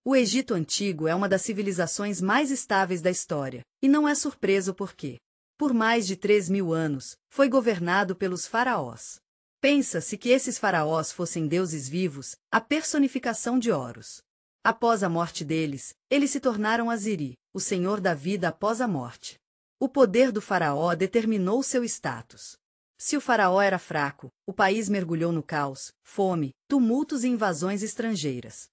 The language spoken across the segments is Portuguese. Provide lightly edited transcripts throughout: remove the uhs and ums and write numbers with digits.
O Egito Antigo é uma das civilizações mais estáveis da história, e não é surpreso porque, por mais de 3.000 anos, foi governado pelos faraós. Pensa-se que esses faraós fossem deuses vivos, a personificação de Horus. Após a morte deles, eles se tornaram Aziri, o senhor da vida após a morte. O poder do faraó determinou seu status. Se o faraó era fraco, o país mergulhou no caos, fome, tumultos e invasões estrangeiras.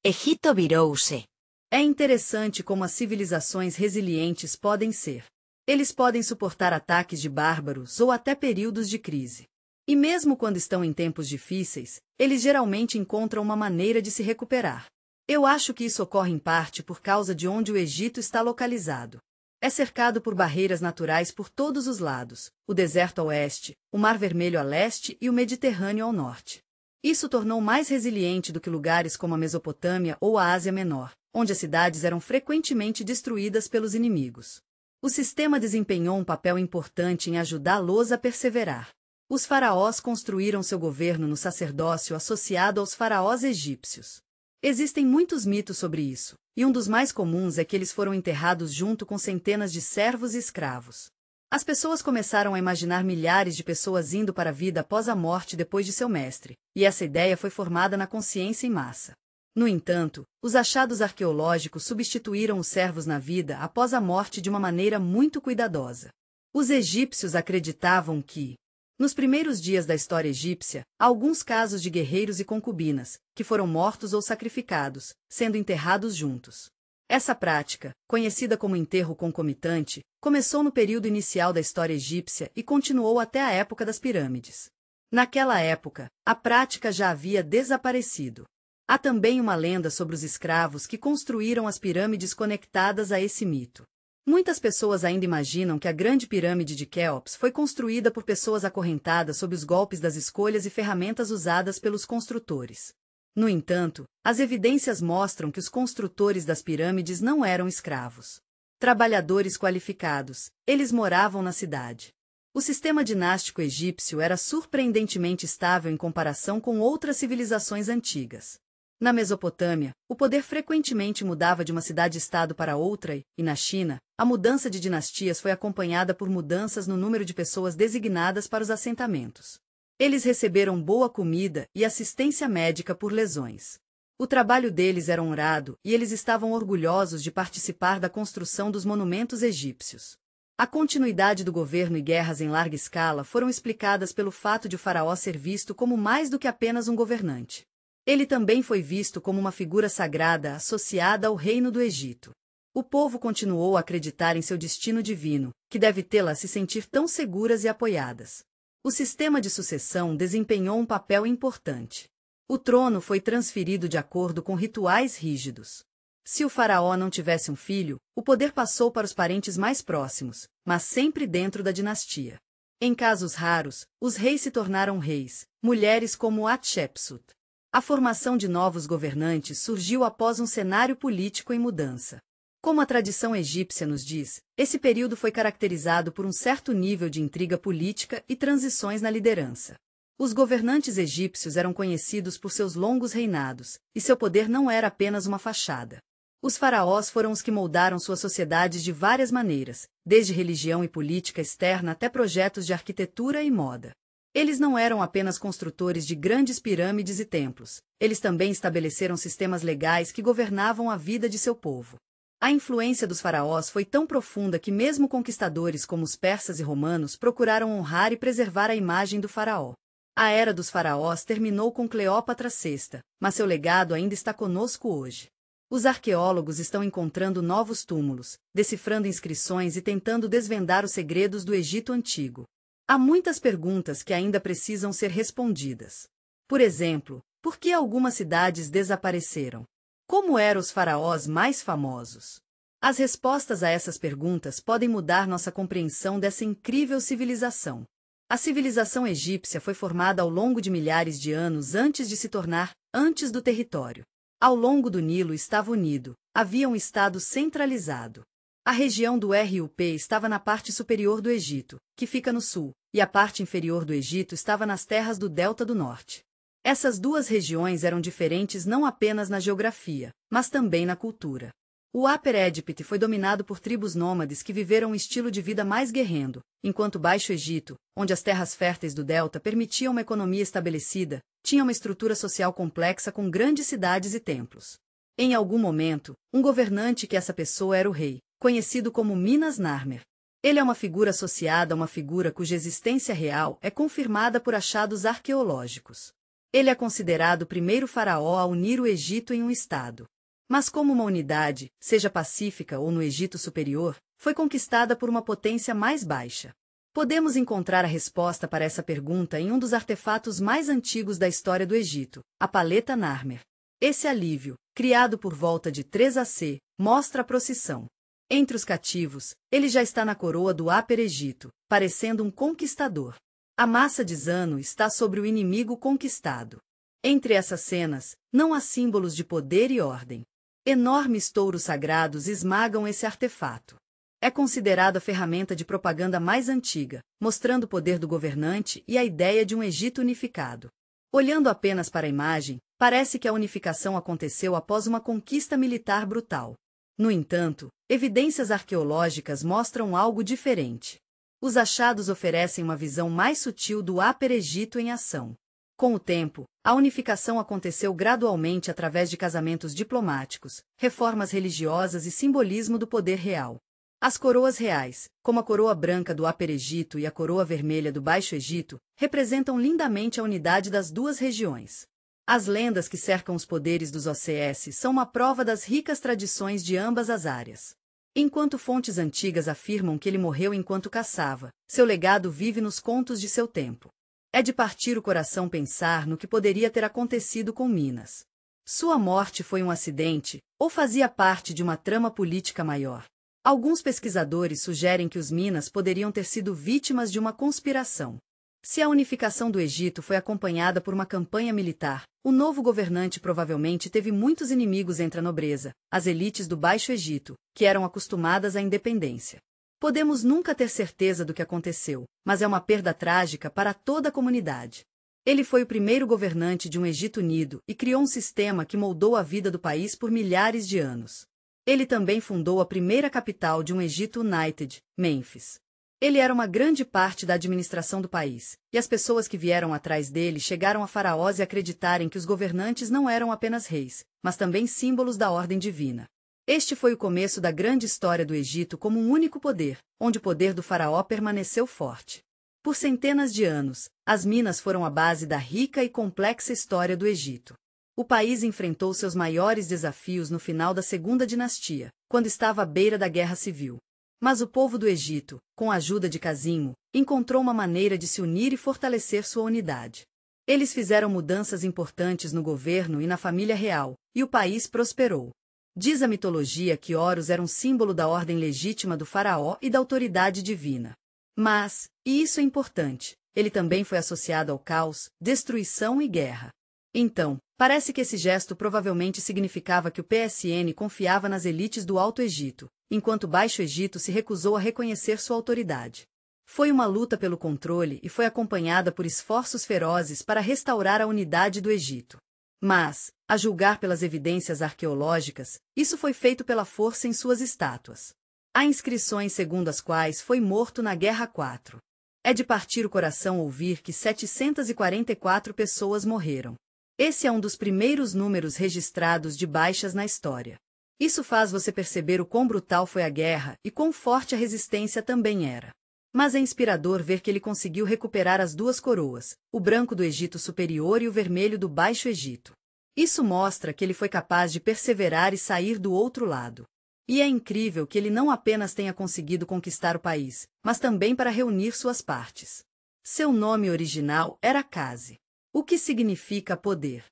Egito virou-se. É interessante como as civilizações resilientes podem ser. Eles podem suportar ataques de bárbaros ou até períodos de crise. E mesmo quando estão em tempos difíceis, eles geralmente encontram uma maneira de se recuperar. Eu acho que isso ocorre em parte por causa de onde o Egito está localizado. É cercado por barreiras naturais por todos os lados, o deserto a oeste, o Mar Vermelho a leste e o Mediterrâneo ao norte. Isso tornou mais resiliente do que lugares como a Mesopotâmia ou a Ásia Menor, onde as cidades eram frequentemente destruídas pelos inimigos. O sistema desempenhou um papel importante em ajudá-los a perseverar. Os faraós construíram seu governo no sacerdócio associado aos faraós egípcios. Existem muitos mitos sobre isso, e um dos mais comuns é que eles foram enterrados junto com centenas de servos e escravos. As pessoas começaram a imaginar milhares de pessoas indo para a vida após a morte depois de seu mestre, e essa ideia foi formada na consciência em massa. No entanto, os achados arqueológicos substituíram os servos na vida após a morte de uma maneira muito cuidadosa. Os egípcios acreditavam que, nos primeiros dias da história egípcia, há alguns casos de guerreiros e concubinas, que foram mortos ou sacrificados, sendo enterrados juntos. Essa prática, conhecida como enterro concomitante, começou no período inicial da história egípcia e continuou até a época das pirâmides. Naquela época, a prática já havia desaparecido. Há também uma lenda sobre os escravos que construíram as pirâmides conectadas a esse mito. Muitas pessoas ainda imaginam que a Grande Pirâmide de Quéops foi construída por pessoas acorrentadas sob os golpes das escolhas e ferramentas usadas pelos construtores. No entanto, as evidências mostram que os construtores das pirâmides não eram escravos. Trabalhadores qualificados, eles moravam na cidade. O sistema dinástico egípcio era surpreendentemente estável em comparação com outras civilizações antigas. Na Mesopotâmia, o poder frequentemente mudava de uma cidade-estado para outra e, na China, a mudança de dinastias foi acompanhada por mudanças no número de pessoas designadas para os assentamentos. Eles receberam boa comida e assistência médica por lesões. O trabalho deles era honrado e eles estavam orgulhosos de participar da construção dos monumentos egípcios. A continuidade do governo e guerras em larga escala foram explicadas pelo fato de o faraó ser visto como mais do que apenas um governante. Ele também foi visto como uma figura sagrada associada ao reino do Egito. O povo continuou a acreditar em seu destino divino, que deve tê-las se sentir tão seguras e apoiadas. O sistema de sucessão desempenhou um papel importante. O trono foi transferido de acordo com rituais rígidos. Se o faraó não tivesse um filho, o poder passou para os parentes mais próximos, mas sempre dentro da dinastia. Em casos raros, os reis se tornaram reis, mulheres como Hatshepsut. A formação de novos governantes surgiu após um cenário político em mudança. Como a tradição egípcia nos diz, esse período foi caracterizado por um certo nível de intriga política e transições na liderança. Os governantes egípcios eram conhecidos por seus longos reinados, e seu poder não era apenas uma fachada. Os faraós foram os que moldaram suas sociedades de várias maneiras, desde religião e política externa até projetos de arquitetura e moda. Eles não eram apenas construtores de grandes pirâmides e templos, eles também estabeleceram sistemas legais que governavam a vida de seu povo. A influência dos faraós foi tão profunda que mesmo conquistadores como os persas e romanos procuraram honrar e preservar a imagem do faraó. A era dos faraós terminou com Cleópatra VI, mas seu legado ainda está conosco hoje. Os arqueólogos estão encontrando novos túmulos, decifrando inscrições e tentando desvendar os segredos do Egito Antigo. Há muitas perguntas que ainda precisam ser respondidas. Por exemplo, por que algumas cidades desapareceram? Como eram os faraós mais famosos? As respostas a essas perguntas podem mudar nossa compreensão dessa incrível civilização. A civilização egípcia foi formada ao longo de milhares de anos antes de se tornar antes do território. Ao longo do Nilo estava unido, havia um estado centralizado. A região do RUP estava na parte superior do Egito, que fica no sul, e a parte inferior do Egito estava nas terras do Delta do Norte. Essas duas regiões eram diferentes não apenas na geografia, mas também na cultura. O Upper Egypt foi dominado por tribos nômades que viveram um estilo de vida mais guerrero, enquanto o Baixo Egito, onde as terras férteis do delta permitiam uma economia estabelecida, tinha uma estrutura social complexa com grandes cidades e templos. Em algum momento, um governante que essa pessoa era o rei, conhecido como Minas Narmer. Ele é uma figura associada a uma figura cuja existência real é confirmada por achados arqueológicos. Ele é considerado o primeiro faraó a unir o Egito em um estado. Mas como uma unidade, seja pacífica ou no Egito Superior, foi conquistada por uma potência mais baixa. Podemos encontrar a resposta para essa pergunta em um dos artefatos mais antigos da história do Egito, a paleta Narmer. Esse alívio, criado por volta de 3 AC, mostra a procissão. Entre os cativos, ele já está na coroa do Upper Egito, parecendo um conquistador. A massa de Zano está sobre o inimigo conquistado. Entre essas cenas, não há símbolos de poder e ordem. Enormes touros sagrados esmagam esse artefato. É considerado a ferramenta de propaganda mais antiga, mostrando o poder do governante e a ideia de um Egito unificado. Olhando apenas para a imagem, parece que a unificação aconteceu após uma conquista militar brutal. No entanto, evidências arqueológicas mostram algo diferente. Os achados oferecem uma visão mais sutil do Upper Egito em ação. Com o tempo, a unificação aconteceu gradualmente através de casamentos diplomáticos, reformas religiosas e simbolismo do poder real. As coroas reais, como a coroa branca do Upper Egito e a coroa vermelha do Baixo Egito, representam lindamente a unidade das duas regiões. As lendas que cercam os poderes dos OCS são uma prova das ricas tradições de ambas as áreas. Enquanto fontes antigas afirmam que ele morreu enquanto caçava, seu legado vive nos contos de seu tempo. É de partir o coração pensar no que poderia ter acontecido com Minas. Sua morte foi um acidente, ou fazia parte de uma trama política maior? Alguns pesquisadores sugerem que os Minas poderiam ter sido vítimas de uma conspiração. Se a unificação do Egito foi acompanhada por uma campanha militar, o novo governante provavelmente teve muitos inimigos entre a nobreza, as elites do Baixo Egito, que eram acostumadas à independência. Podemos nunca ter certeza do que aconteceu, mas é uma perda trágica para toda a comunidade. Ele foi o primeiro governante de um Egito unido e criou um sistema que moldou a vida do país por milhares de anos. Ele também fundou a primeira capital de um Egito United, Mênfis. Ele era uma grande parte da administração do país, e as pessoas que vieram atrás dele chegaram a faraós e acreditarem que os governantes não eram apenas reis, mas também símbolos da ordem divina. Este foi o começo da grande história do Egito como um único poder, onde o poder do faraó permaneceu forte. Por centenas de anos, as minas foram a base da rica e complexa história do Egito. O país enfrentou seus maiores desafios no final da Segunda Dinastia, quando estava à beira da Guerra Civil. Mas o povo do Egito, com a ajuda de Casimo, encontrou uma maneira de se unir e fortalecer sua unidade. Eles fizeram mudanças importantes no governo e na família real, e o país prosperou. Diz a mitologia que Horus era um símbolo da ordem legítima do faraó e da autoridade divina. Mas, e isso é importante, ele também foi associado ao caos, destruição e guerra. Então, parece que esse gesto provavelmente significava que o PSN confiava nas elites do Alto Egito, enquanto o Baixo Egito se recusou a reconhecer sua autoridade. Foi uma luta pelo controle e foi acompanhada por esforços ferozes para restaurar a unidade do Egito. Mas, a julgar pelas evidências arqueológicas, isso foi feito pela força em suas estátuas. Há inscrições segundo as quais foi morto na Guerra 4. É de partir o coração ouvir que 744 pessoas morreram. Esse é um dos primeiros números registrados de baixas na história. Isso faz você perceber o quão brutal foi a guerra e quão forte a resistência também era. Mas é inspirador ver que ele conseguiu recuperar as duas coroas, o branco do Egito Superior e o vermelho do Baixo Egito. Isso mostra que ele foi capaz de perseverar e sair do outro lado. E é incrível que ele não apenas tenha conseguido conquistar o país, mas também para reunir suas partes. Seu nome original era Case, o que significa poder.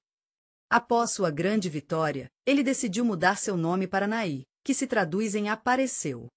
Após sua grande vitória, ele decidiu mudar seu nome para Nai, que se traduz em apareceu.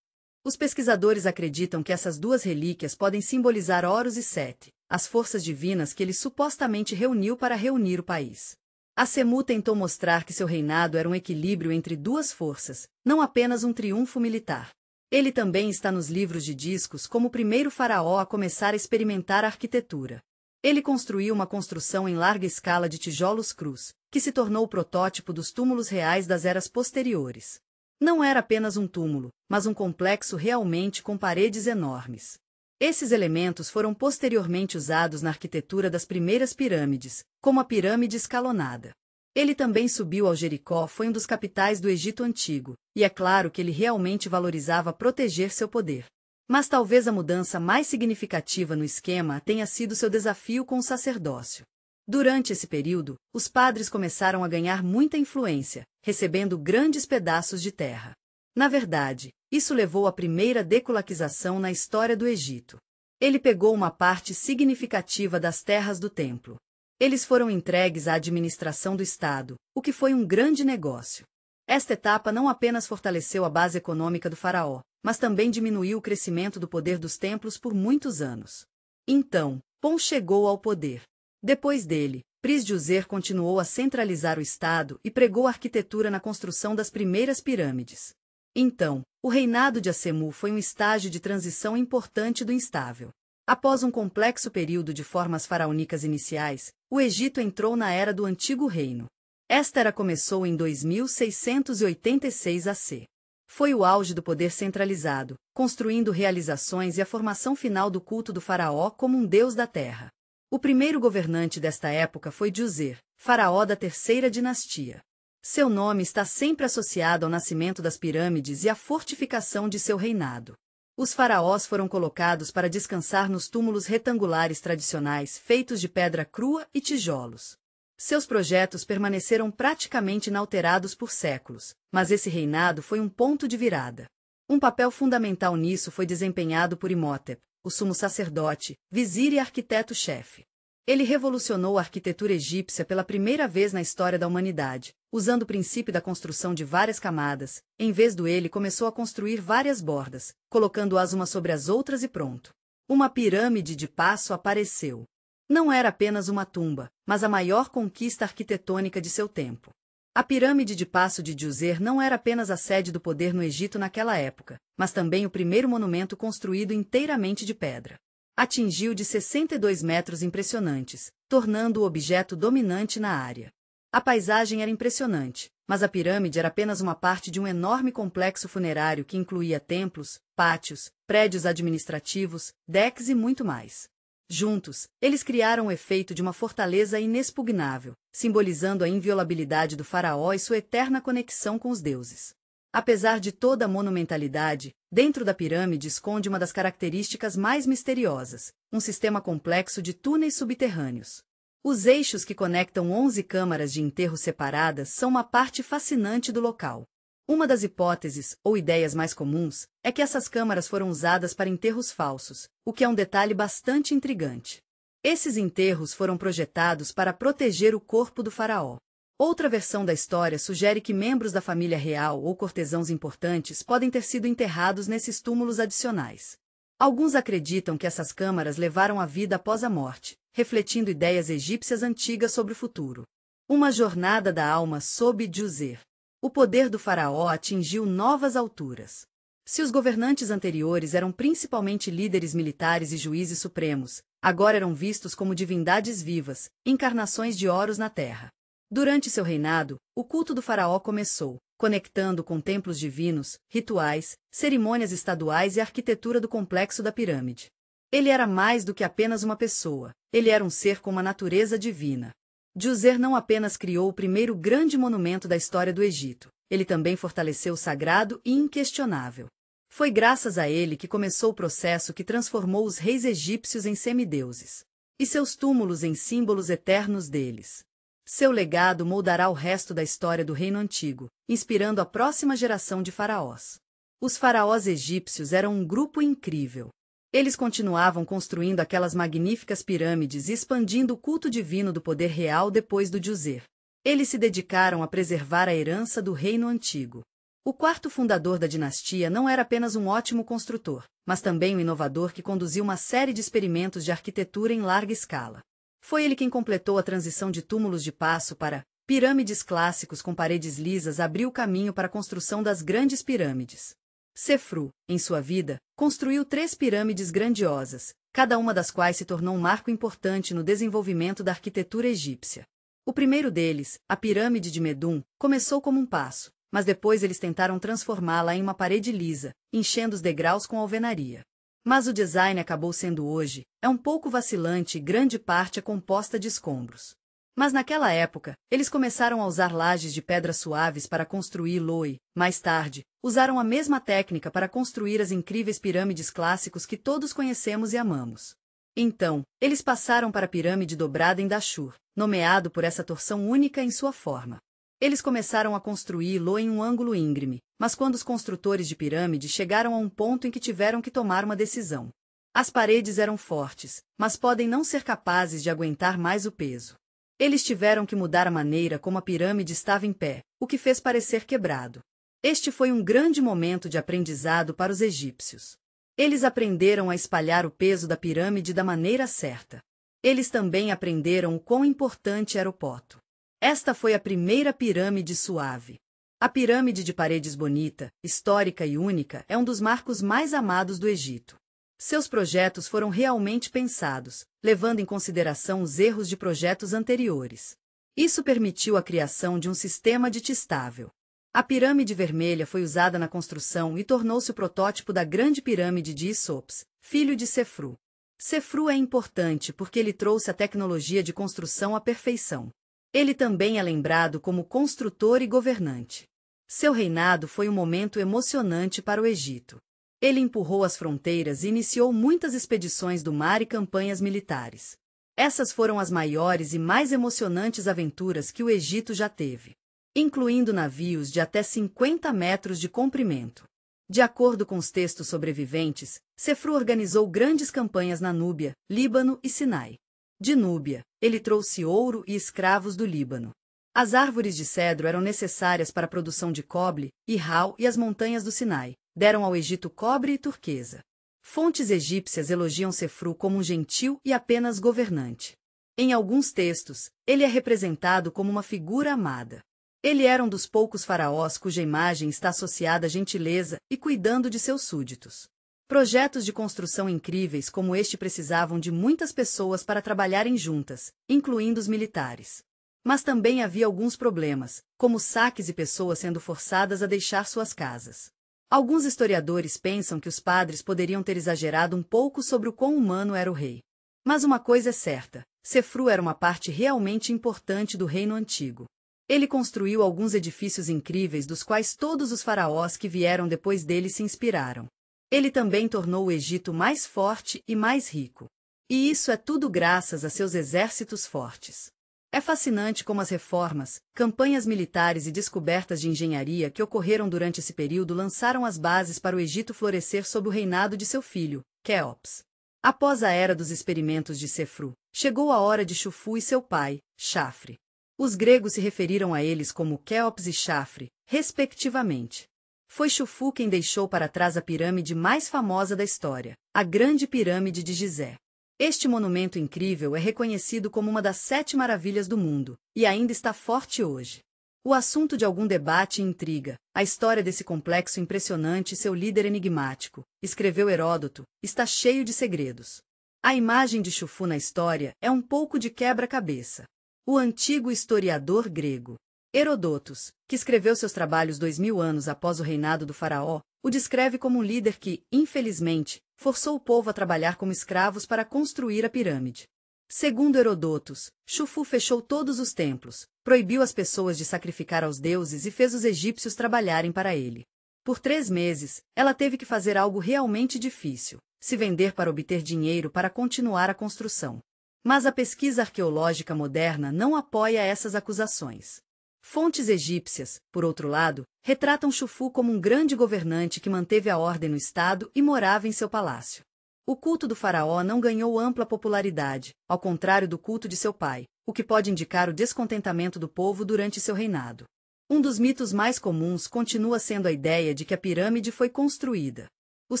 Os pesquisadores acreditam que essas duas relíquias podem simbolizar Horus e Sete, as forças divinas que ele supostamente reuniu para reunir o país. A Semu tentou mostrar que seu reinado era um equilíbrio entre duas forças, não apenas um triunfo militar. Ele também está nos livros de discos como o primeiro faraó a começar a experimentar a arquitetura. Ele construiu uma construção em larga escala de tijolos crus, que se tornou o protótipo dos túmulos reais das eras posteriores. Não era apenas um túmulo, mas um complexo realmente com paredes enormes. Esses elementos foram posteriormente usados na arquitetura das primeiras pirâmides, como a pirâmide escalonada. Ele também subiu ao Jericó, foi um dos capitais do Egito Antigo, e é claro que ele realmente valorizava proteger seu poder. Mas talvez a mudança mais significativa no esquema tenha sido seu desafio com o sacerdócio. Durante esse período, os padres começaram a ganhar muita influência, recebendo grandes pedaços de terra. Na verdade, isso levou à primeira deculaquização na história do Egito. Ele pegou uma parte significativa das terras do templo. Eles foram entregues à administração do Estado, o que foi um grande negócio. Esta etapa não apenas fortaleceu a base econômica do faraó, mas também diminuiu o crescimento do poder dos templos por muitos anos. Então, Pon chegou ao poder. Depois dele, Pris-Djoser continuou a centralizar o Estado e pregou a arquitetura na construção das primeiras pirâmides. Então, o reinado de Assemu foi um estágio de transição importante do instável. Após um complexo período de formas faraônicas iniciais, o Egito entrou na era do Antigo Reino. Esta era começou em 2686 AC. Foi o auge do poder centralizado, construindo realizações e a formação final do culto do faraó como um deus da terra. O primeiro governante desta época foi Djoser, faraó da terceira dinastia. Seu nome está sempre associado ao nascimento das pirâmides e à fortificação de seu reinado. Os faraós foram colocados para descansar nos túmulos retangulares tradicionais feitos de pedra crua e tijolos. Seus projetos permaneceram praticamente inalterados por séculos, mas esse reinado foi um ponto de virada. Um papel fundamental nisso foi desempenhado por Imhotep, o sumo sacerdote, vizir e arquiteto-chefe. Ele revolucionou a arquitetura egípcia pela primeira vez na história da humanidade, usando o princípio da construção de várias camadas. Em vez do ele começou a construir várias bordas, colocando-as uma sobre as outras e pronto. Uma pirâmide de passo apareceu. Não era apenas uma tumba, mas a maior conquista arquitetônica de seu tempo. A pirâmide de Passo de Djoser não era apenas a sede do poder no Egito naquela época, mas também o primeiro monumento construído inteiramente de pedra. Atingiu de 62 metros impressionantes, tornando o objeto dominante na área. A paisagem era impressionante, mas a pirâmide era apenas uma parte de um enorme complexo funerário que incluía templos, pátios, prédios administrativos, decks e muito mais. Juntos, eles criaram o efeito de uma fortaleza inexpugnável, simbolizando a inviolabilidade do faraó e sua eterna conexão com os deuses. Apesar de toda a monumentalidade, dentro da pirâmide esconde uma das características mais misteriosas, um sistema complexo de túneis subterrâneos. Os eixos que conectam 11 câmaras de enterro separadas são uma parte fascinante do local. Uma das hipóteses, ou ideias mais comuns, é que essas câmaras foram usadas para enterros falsos, o que é um detalhe bastante intrigante. Esses enterros foram projetados para proteger o corpo do faraó. Outra versão da história sugere que membros da família real ou cortesãos importantes podem ter sido enterrados nesses túmulos adicionais. Alguns acreditam que essas câmaras levaram a vida após a morte, refletindo ideias egípcias antigas sobre o futuro. Uma jornada da alma sob Djoser. O poder do faraó atingiu novas alturas. Se os governantes anteriores eram principalmente líderes militares e juízes supremos, agora eram vistos como divindades vivas, encarnações de Horus na terra. Durante seu reinado, o culto do faraó começou, conectando com templos divinos, rituais, cerimônias estaduais e a arquitetura do complexo da pirâmide. Ele era mais do que apenas uma pessoa, ele era um ser com uma natureza divina. Djoser não apenas criou o primeiro grande monumento da história do Egito, ele também fortaleceu o sagrado e inquestionável. Foi graças a ele que começou o processo que transformou os reis egípcios em semideuses, e seus túmulos em símbolos eternos deles. Seu legado moldará o resto da história do Reino Antigo, inspirando a próxima geração de faraós. Os faraós egípcios eram um grupo incrível. Eles continuavam construindo aquelas magníficas pirâmides e expandindo o culto divino do poder real depois do Djoser. Eles se dedicaram a preservar a herança do Reino Antigo. O quarto fundador da dinastia não era apenas um ótimo construtor, mas também um inovador que conduziu uma série de experimentos de arquitetura em larga escala. Foi ele quem completou a transição de túmulos de passo para pirâmides clássicos com paredes lisas, abriu o caminho para a construção das grandes pirâmides. Sefru, em sua vida, construiu 3 pirâmides grandiosas, cada uma das quais se tornou um marco importante no desenvolvimento da arquitetura egípcia. O primeiro deles, a Pirâmide de Medum, começou como um passo, mas depois eles tentaram transformá-la em uma parede lisa, enchendo os degraus com alvenaria. Mas o design acabou sendo hoje, é um pouco vacilante e grande parte é composta de escombros. Mas naquela época, eles começaram a usar lajes de pedras suaves para construí-lo e, mais tarde, usaram a mesma técnica para construir as incríveis pirâmides clássicos que todos conhecemos e amamos. Então, eles passaram para a pirâmide dobrada em Dashur, nomeado por essa torção única em sua forma. Eles começaram a construí-lo em um ângulo íngreme, mas quando os construtores de pirâmide chegaram a um ponto em que tiveram que tomar uma decisão. As paredes eram fortes, mas podem não ser capazes de aguentar mais o peso. Eles tiveram que mudar a maneira como a pirâmide estava em pé, o que fez parecer quebrado. Este foi um grande momento de aprendizado para os egípcios. Eles aprenderam a espalhar o peso da pirâmide da maneira certa. Eles também aprenderam o quão importante era o poto. Esta foi a primeira pirâmide suave. A pirâmide de paredes bonita, histórica e única é um dos marcos mais amados do Egito. Seus projetos foram realmente pensados, levando em consideração os erros de projetos anteriores. Isso permitiu a criação de um sistema digestável. A pirâmide vermelha foi usada na construção e tornou-se o protótipo da grande pirâmide de Issops, filho de Sefru. Sefru é importante porque ele trouxe a tecnologia de construção à perfeição. Ele também é lembrado como construtor e governante. Seu reinado foi um momento emocionante para o Egito. Ele empurrou as fronteiras e iniciou muitas expedições do mar e campanhas militares. Essas foram as maiores e mais emocionantes aventuras que o Egito já teve, incluindo navios de até 50 metros de comprimento. De acordo com os textos sobreviventes, Sefru organizou grandes campanhas na Núbia, Líbano e Sinai. De Núbia, ele trouxe ouro e escravos do Líbano. As árvores de cedro eram necessárias para a produção de cobre, Irau e as montanhas do Sinai deram ao Egito cobre e turquesa. Fontes egípcias elogiam Sefru como um gentil e apenas governante. Em alguns textos, ele é representado como uma figura amada. Ele era um dos poucos faraós cuja imagem está associada à gentileza e cuidando de seus súditos. Projetos de construção incríveis como este precisavam de muitas pessoas para trabalharem juntas, incluindo os militares. Mas também havia alguns problemas, como saques e pessoas sendo forçadas a deixar suas casas. Alguns historiadores pensam que os padres poderiam ter exagerado um pouco sobre o quão humano era o rei. Mas uma coisa é certa, Sefru era uma parte realmente importante do reino antigo. Ele construiu alguns edifícios incríveis dos quais todos os faraós que vieram depois dele se inspiraram. Ele também tornou o Egito mais forte e mais rico. E isso é tudo graças a seus exércitos fortes. É fascinante como as reformas, campanhas militares e descobertas de engenharia que ocorreram durante esse período lançaram as bases para o Egito florescer sob o reinado de seu filho, Quéops. Após a era dos experimentos de Sefru, chegou a hora de Xufu e seu pai, Chafre. Os gregos se referiram a eles como Quéops e Chafre, respectivamente. Foi Xufu quem deixou para trás a pirâmide mais famosa da história, a Grande Pirâmide de Gizé. Este monumento incrível é reconhecido como uma das 7 maravilhas do mundo, e ainda está forte hoje. O assunto de algum debate e intriga, a história desse complexo impressionante e seu líder enigmático, escreveu Heródoto, está cheio de segredos. A imagem de Xufu na história é um pouco de quebra-cabeça. O antigo historiador grego Herodotos, que escreveu seus trabalhos 2000 anos após o reinado do faraó, o descreve como um líder que, infelizmente, forçou o povo a trabalhar como escravos para construir a pirâmide. Segundo Herodotos, Xufu fechou todos os templos, proibiu as pessoas de sacrificar aos deuses e fez os egípcios trabalharem para ele. Por 3 meses, ela teve que fazer algo realmente difícil, se vender para obter dinheiro para continuar a construção. Mas a pesquisa arqueológica moderna não apoia essas acusações. Fontes egípcias, por outro lado, retratam Xufu como um grande governante que manteve a ordem no estado e morava em seu palácio. O culto do faraó não ganhou ampla popularidade, ao contrário do culto de seu pai, o que pode indicar o descontentamento do povo durante seu reinado. Um dos mitos mais comuns continua sendo a ideia de que a pirâmide foi construída. Os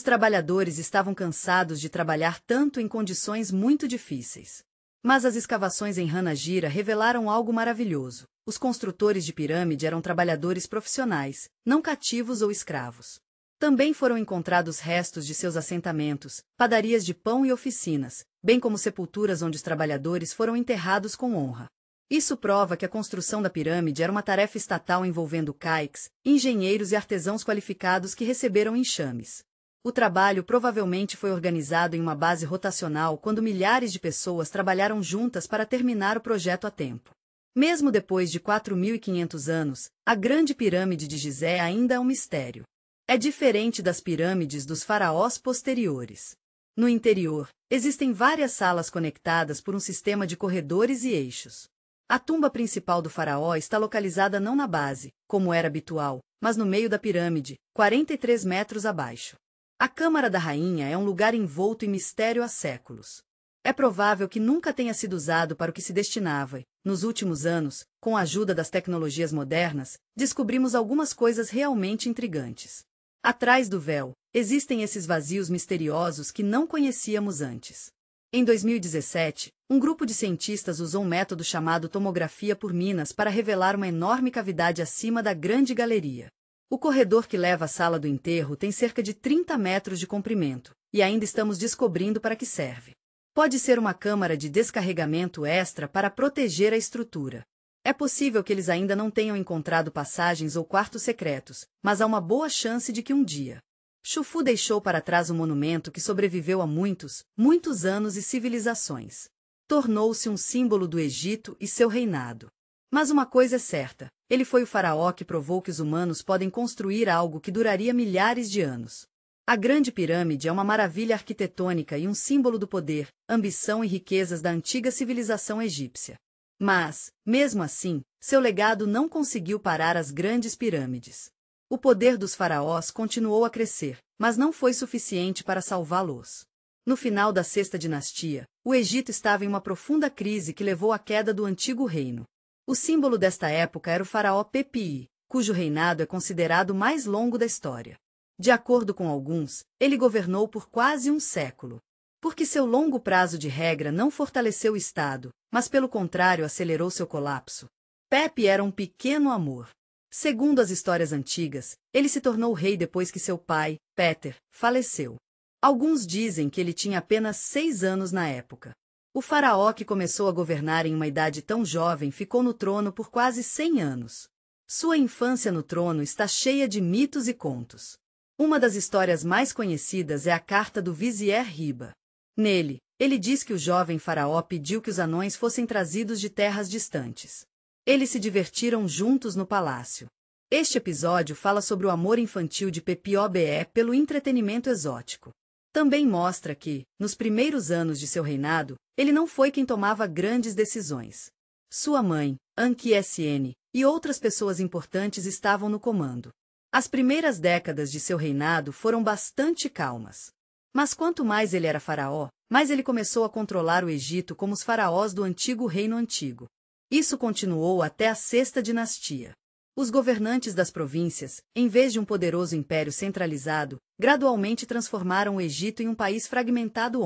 trabalhadores estavam cansados de trabalhar tanto em condições muito difíceis. Mas as escavações em Rana Gira revelaram algo maravilhoso. Os construtores de pirâmide eram trabalhadores profissionais, não cativos ou escravos. Também foram encontrados restos de seus assentamentos, padarias de pão e oficinas, bem como sepulturas onde os trabalhadores foram enterrados com honra. Isso prova que a construção da pirâmide era uma tarefa estatal envolvendo caiques, engenheiros e artesãos qualificados que receberam enxames. O trabalho provavelmente foi organizado em uma base rotacional quando milhares de pessoas trabalharam juntas para terminar o projeto a tempo. Mesmo depois de 4.500 anos, a Grande Pirâmide de Gizé ainda é um mistério. É diferente das pirâmides dos faraós posteriores. No interior, existem várias salas conectadas por um sistema de corredores e eixos. A tumba principal do faraó está localizada não na base, como era habitual, mas no meio da pirâmide, 43 metros abaixo. A Câmara da Rainha é um lugar envolto em mistério há séculos. É provável que nunca tenha sido usado para o que se destinava e, nos últimos anos, com a ajuda das tecnologias modernas, descobrimos algumas coisas realmente intrigantes. Atrás do véu, existem esses vazios misteriosos que não conhecíamos antes. Em 2017, um grupo de cientistas usou um método chamado tomografia por minas para revelar uma enorme cavidade acima da Grande Galeria. O corredor que leva à sala do enterro tem cerca de 30 metros de comprimento, e ainda estamos descobrindo para que serve. Pode ser uma câmara de descarregamento extra para proteger a estrutura. É possível que eles ainda não tenham encontrado passagens ou quartos secretos, mas há uma boa chance de que um dia. Chufu deixou para trás um monumento que sobreviveu a muitos, muitos anos e civilizações. Tornou-se um símbolo do Egito e seu reinado. Mas uma coisa é certa, ele foi o faraó que provou que os humanos podem construir algo que duraria milhares de anos. A Grande Pirâmide é uma maravilha arquitetônica e um símbolo do poder, ambição e riquezas da antiga civilização egípcia. Mas, mesmo assim, seu legado não conseguiu parar as grandes pirâmides. O poder dos faraós continuou a crescer, mas não foi suficiente para salvá-los. No final da Sexta Dinastia, o Egito estava em uma profunda crise que levou à queda do antigo reino. O símbolo desta época era o faraó Pepi, cujo reinado é considerado o mais longo da história. De acordo com alguns, ele governou por quase um século. Porque seu longo prazo de regra não fortaleceu o Estado, mas pelo contrário acelerou seu colapso. Pepe era um pequeno amor. Segundo as histórias antigas, ele se tornou rei depois que seu pai, Peter, faleceu. Alguns dizem que ele tinha apenas 6 anos na época. O faraó que começou a governar em uma idade tão jovem ficou no trono por quase 100 anos. Sua infância no trono está cheia de mitos e contos. Uma das histórias mais conhecidas é a Carta do Vizier Riba. Nele, ele diz que o jovem faraó pediu que os anões fossem trazidos de terras distantes. Eles se divertiram juntos no palácio. Este episódio fala sobre o amor infantil de Pepi-Obe pelo entretenimento exótico. Também mostra que, nos primeiros anos de seu reinado, ele não foi quem tomava grandes decisões. Sua mãe, Anki-Sn, e outras pessoas importantes estavam no comando. As primeiras décadas de seu reinado foram bastante calmas. Mas quanto mais ele era faraó, mais ele começou a controlar o Egito como os faraós do antigo reino antigo. Isso continuou até a Sexta Dinastia. Os governantes das províncias, em vez de um poderoso império centralizado, gradualmente transformaram o Egito em um país fragmentado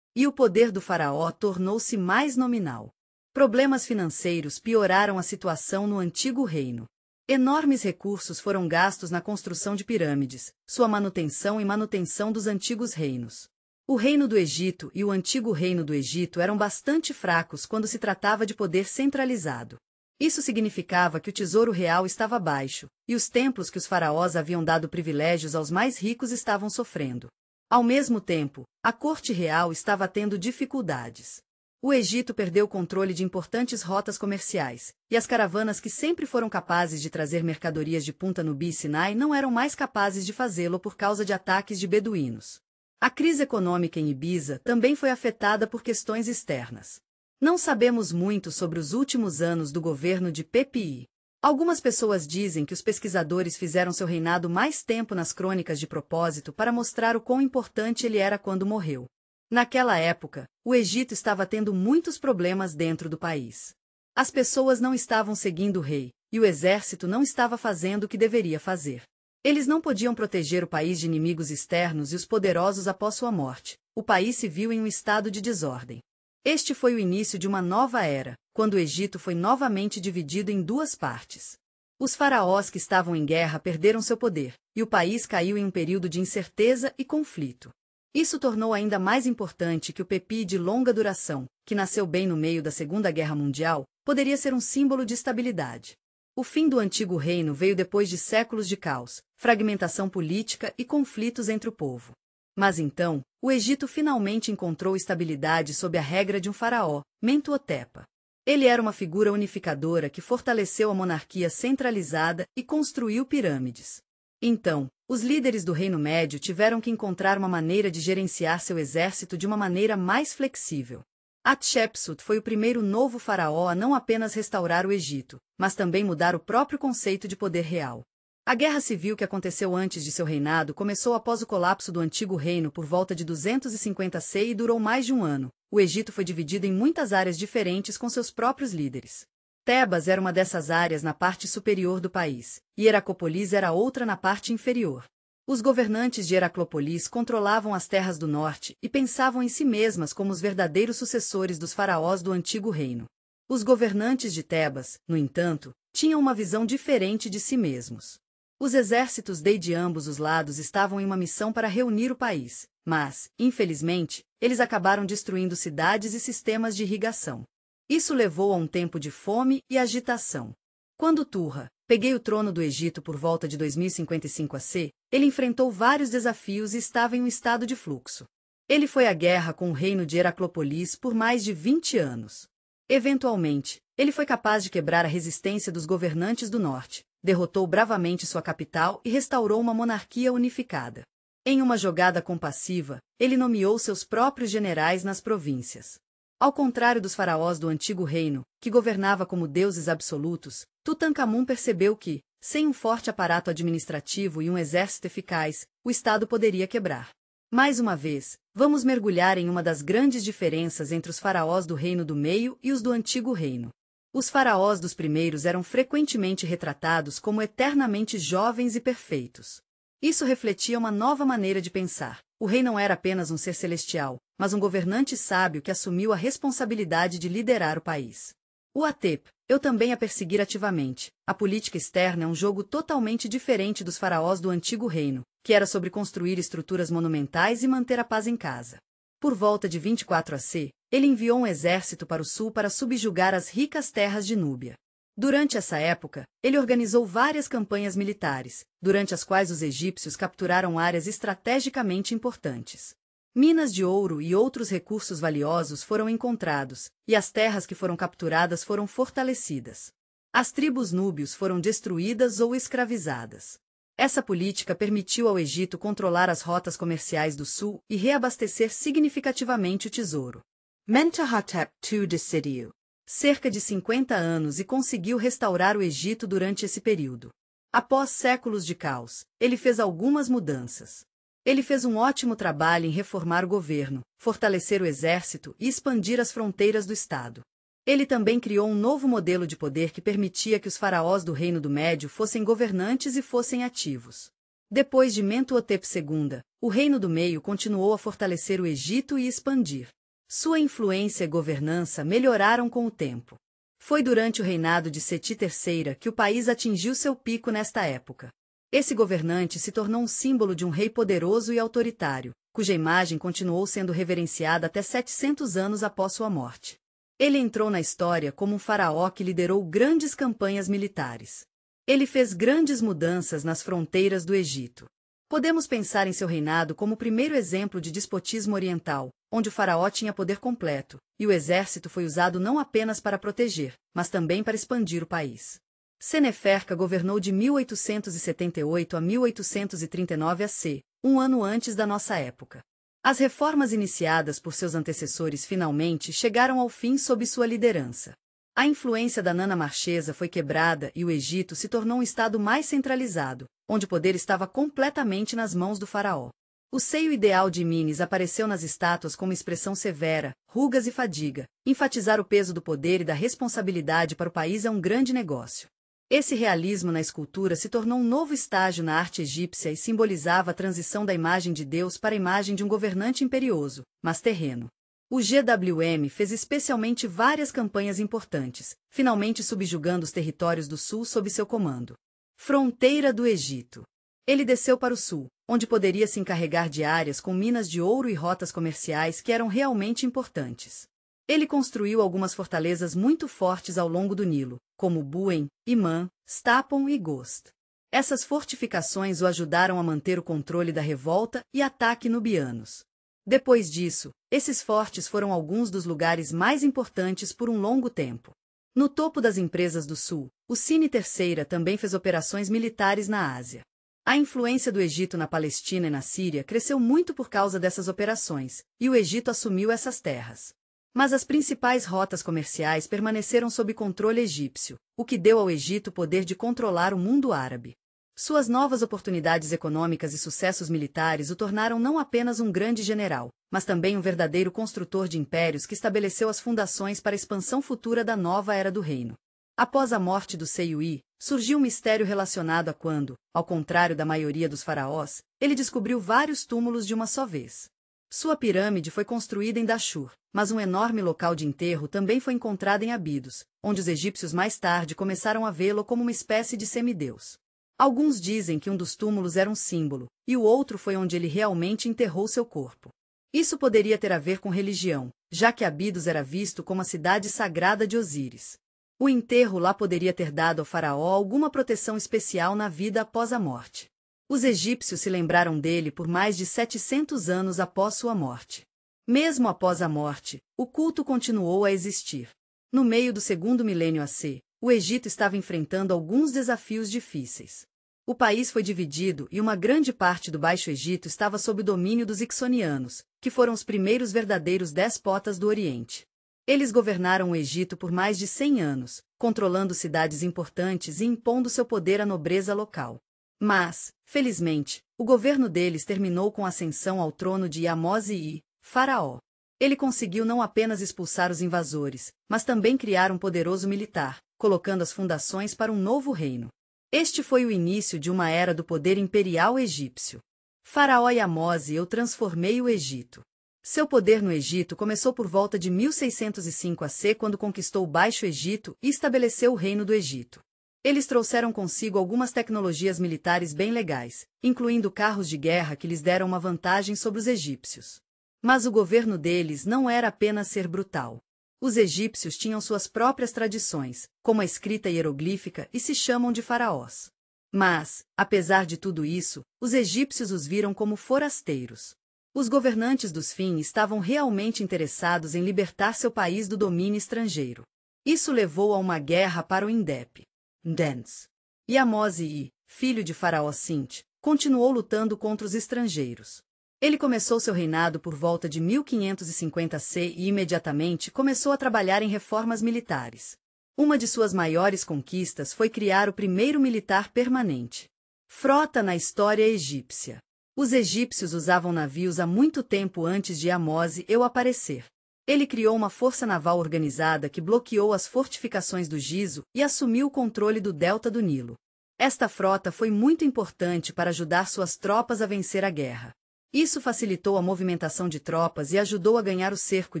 e o poder do faraó tornou-se mais nominal. Problemas financeiros pioraram a situação no antigo reino. Enormes recursos foram gastos na construção de pirâmides, sua manutenção e manutenção dos antigos reinos. O Reino do Egito e o Antigo Reino do Egito eram bastante fracos quando se tratava de poder centralizado. Isso significava que o tesouro real estava baixo, e os templos que os faraós haviam dado privilégios aos mais ricos estavam sofrendo. Ao mesmo tempo, a corte real estava tendo dificuldades. O Egito perdeu o controle de importantes rotas comerciais, e as caravanas que sempre foram capazes de trazer mercadorias de Punta Nubi e Sinai não eram mais capazes de fazê-lo por causa de ataques de beduínos. A crise econômica em Ibiza também foi afetada por questões externas. Não sabemos muito sobre os últimos anos do governo de Pepi. Algumas pessoas dizem que os pesquisadores fizeram seu reinado mais tempo nas crônicas de propósito para mostrar o quão importante ele era quando morreu. Naquela época, o Egito estava tendo muitos problemas dentro do país. As pessoas não estavam seguindo o rei, e o exército não estava fazendo o que deveria fazer. Eles não podiam proteger o país de inimigos externos e os poderosos após sua morte. O país se viu em um estado de desordem. Este foi o início de uma nova era, quando o Egito foi novamente dividido em duas partes. Os faraós que estavam em guerra perderam seu poder, e o país caiu em um período de incerteza e conflito. Isso tornou ainda mais importante que o Pepi de longa duração, que nasceu bem no meio da Segunda Guerra Mundial, poderia ser um símbolo de estabilidade. O fim do antigo reino veio depois de séculos de caos, fragmentação política e conflitos entre o povo. Mas então, o Egito finalmente encontrou estabilidade sob a regra de um faraó, Mentuotepa. Ele era uma figura unificadora que fortaleceu a monarquia centralizada e construiu pirâmides. Então, os líderes do Reino Médio tiveram que encontrar uma maneira de gerenciar seu exército de uma maneira mais flexível. Hatshepsut foi o primeiro novo faraó a não apenas restaurar o Egito, mas também mudar o próprio conceito de poder real. A guerra civil que aconteceu antes de seu reinado começou após o colapso do antigo reino por volta de 250 C e durou mais de um ano. O Egito foi dividido em muitas áreas diferentes com seus próprios líderes. Tebas era uma dessas áreas na parte superior do país, e Heracópolis era outra na parte inferior. Os governantes de Heraclópolis controlavam as terras do norte e pensavam em si mesmas como os verdadeiros sucessores dos faraós do antigo reino. Os governantes de Tebas, no entanto, tinham uma visão diferente de si mesmos. Os exércitos de ambos os lados estavam em uma missão para reunir o país, mas, infelizmente, eles acabaram destruindo cidades e sistemas de irrigação. Isso levou a um tempo de fome e agitação. Quando Turra peguei o trono do Egito por volta de 2055 AC, ele enfrentou vários desafios e estava em um estado de fluxo. Ele foi à guerra com o reino de Heraclópolis por mais de 20 anos. Eventualmente, ele foi capaz de quebrar a resistência dos governantes do norte, derrotou bravamente sua capital e restaurou uma monarquia unificada. Em uma jogada compassiva, ele nomeou seus próprios generais nas províncias. Ao contrário dos faraós do antigo reino, que governava como deuses absolutos, Tutankhamun percebeu que, sem um forte aparato administrativo e um exército eficaz, o Estado poderia quebrar. Mais uma vez, vamos mergulhar em uma das grandes diferenças entre os faraós do Reino do Meio e os do Antigo Reino. Os faraós dos primeiros eram frequentemente retratados como eternamente jovens e perfeitos. Isso refletia uma nova maneira de pensar. O rei não era apenas um ser celestial, mas um governante sábio que assumiu a responsabilidade de liderar o país. O Atep, eu também a perseguir ativamente. A política externa é um jogo totalmente diferente dos faraós do Antigo Reino, que era sobre construir estruturas monumentais e manter a paz em casa. Por volta de 24 AC, ele enviou um exército para o sul para subjugar as ricas terras de Núbia. Durante essa época, ele organizou várias campanhas militares, durante as quais os egípcios capturaram áreas estrategicamente importantes. Minas de ouro e outros recursos valiosos foram encontrados, e as terras que foram capturadas foram fortalecidas. As tribos núbios foram destruídas ou escravizadas. Essa política permitiu ao Egito controlar as rotas comerciais do sul e reabastecer significativamente o tesouro. Mentuhotep II decidiu cerca de 50 anos e conseguiu restaurar o Egito durante esse período. Após séculos de caos, ele fez algumas mudanças. Ele fez um ótimo trabalho em reformar o governo, fortalecer o exército e expandir as fronteiras do Estado. Ele também criou um novo modelo de poder que permitia que os faraós do Reino do Médio fossem governantes e fossem ativos. Depois de Mentuhotep II, o Reino do Meio continuou a fortalecer o Egito e expandir. Sua influência e governança melhoraram com o tempo. Foi durante o reinado de Seti III que o país atingiu seu pico nesta época. Esse governante se tornou um símbolo de um rei poderoso e autoritário, cuja imagem continuou sendo reverenciada até 700 anos após sua morte. Ele entrou na história como um faraó que liderou grandes campanhas militares. Ele fez grandes mudanças nas fronteiras do Egito. Podemos pensar em seu reinado como o primeiro exemplo de despotismo oriental, onde o faraó tinha poder completo, e o exército foi usado não apenas para proteger, mas também para expandir o país. Seneferka governou de 1878 a 1839 AC, um ano antes da nossa época. As reformas iniciadas por seus antecessores finalmente chegaram ao fim sob sua liderança. A influência da Nana Marchesa foi quebrada e o Egito se tornou um estado mais centralizado, onde o poder estava completamente nas mãos do faraó. O seio ideal de Menes apareceu nas estátuas como expressão severa, rugas e fadiga. Enfatizar o peso do poder e da responsabilidade para o país é um grande negócio. Esse realismo na escultura se tornou um novo estágio na arte egípcia e simbolizava a transição da imagem de Deus para a imagem de um governante imperioso, mas terreno. O GWM fez especialmente várias campanhas importantes, finalmente subjugando os territórios do sul sob seu comando. Fronteira do Egito. Ele desceu para o sul, onde poderia se encarregar de áreas com minas de ouro e rotas comerciais que eram realmente importantes. Ele construiu algumas fortalezas muito fortes ao longo do Nilo, como Buen, Imam, Stapon e Ghost. Essas fortificações o ajudaram a manter o controle da revolta e ataque nubianos. Depois disso, esses fortes foram alguns dos lugares mais importantes por um longo tempo. No topo das empresas do sul, o Cine III também fez operações militares na Ásia. A influência do Egito na Palestina e na Síria cresceu muito por causa dessas operações, e o Egito assumiu essas terras. Mas as principais rotas comerciais permaneceram sob controle egípcio, o que deu ao Egito o poder de controlar o mundo árabe. Suas novas oportunidades econômicas e sucessos militares o tornaram não apenas um grande general, mas também um verdadeiro construtor de impérios que estabeleceu as fundações para a expansão futura da nova era do reino. Após a morte do Seiui, surgiu um mistério relacionado a quando, ao contrário da maioria dos faraós, ele descobriu vários túmulos de uma só vez. Sua pirâmide foi construída em Dashur, mas um enorme local de enterro também foi encontrado em Abidos, onde os egípcios mais tarde começaram a vê-lo como uma espécie de semideus. Alguns dizem que um dos túmulos era um símbolo, e o outro foi onde ele realmente enterrou seu corpo. Isso poderia ter a ver com religião, já que Abidos era visto como a cidade sagrada de Osíris. O enterro lá poderia ter dado ao faraó alguma proteção especial na vida após a morte. Os egípcios se lembraram dele por mais de 700 anos após sua morte. Mesmo após a morte, o culto continuou a existir. No meio do segundo milênio AC, o Egito estava enfrentando alguns desafios difíceis. O país foi dividido e uma grande parte do Baixo Egito estava sob o domínio dos Ixonianos, que foram os primeiros verdadeiros déspotas do Oriente. Eles governaram o Egito por mais de 100 anos, controlando cidades importantes e impondo seu poder à nobreza local. Mas, felizmente, o governo deles terminou com a ascensão ao trono de Ahmose I, faraó. Ele conseguiu não apenas expulsar os invasores, mas também criar um poderoso militar, colocando as fundações para um novo reino. Este foi o início de uma era do poder imperial egípcio. Faraó Ahmose Eu transformei o Egito. Seu poder no Egito começou por volta de 1605 AC, quando conquistou o Baixo Egito e estabeleceu o Reino do Egito. Eles trouxeram consigo algumas tecnologias militares bem legais, incluindo carros de guerra que lhes deram uma vantagem sobre os egípcios. Mas o governo deles não era apenas ser brutal. Os egípcios tinham suas próprias tradições, como a escrita hieroglífica, e se chamam de faraós. Mas, apesar de tudo isso, os egípcios os viram como forasteiros. Os governantes dos Fim estavam realmente interessados em libertar seu país do domínio estrangeiro. Isso levou a uma guerra para o Indep. Dance. E Ahmose I, filho de Faraó Sint, continuou lutando contra os estrangeiros. Ele começou seu reinado por volta de 1550 C e imediatamente começou a trabalhar em reformas militares. Uma de suas maiores conquistas foi criar o primeiro militar permanente. Frota na história egípcia. Os egípcios usavam navios há muito tempo antes de Ahmose Eu aparecer. Ele criou uma força naval organizada que bloqueou as fortificações do Gizo e assumiu o controle do delta do Nilo. Esta frota foi muito importante para ajudar suas tropas a vencer a guerra. Isso facilitou a movimentação de tropas e ajudou a ganhar o cerco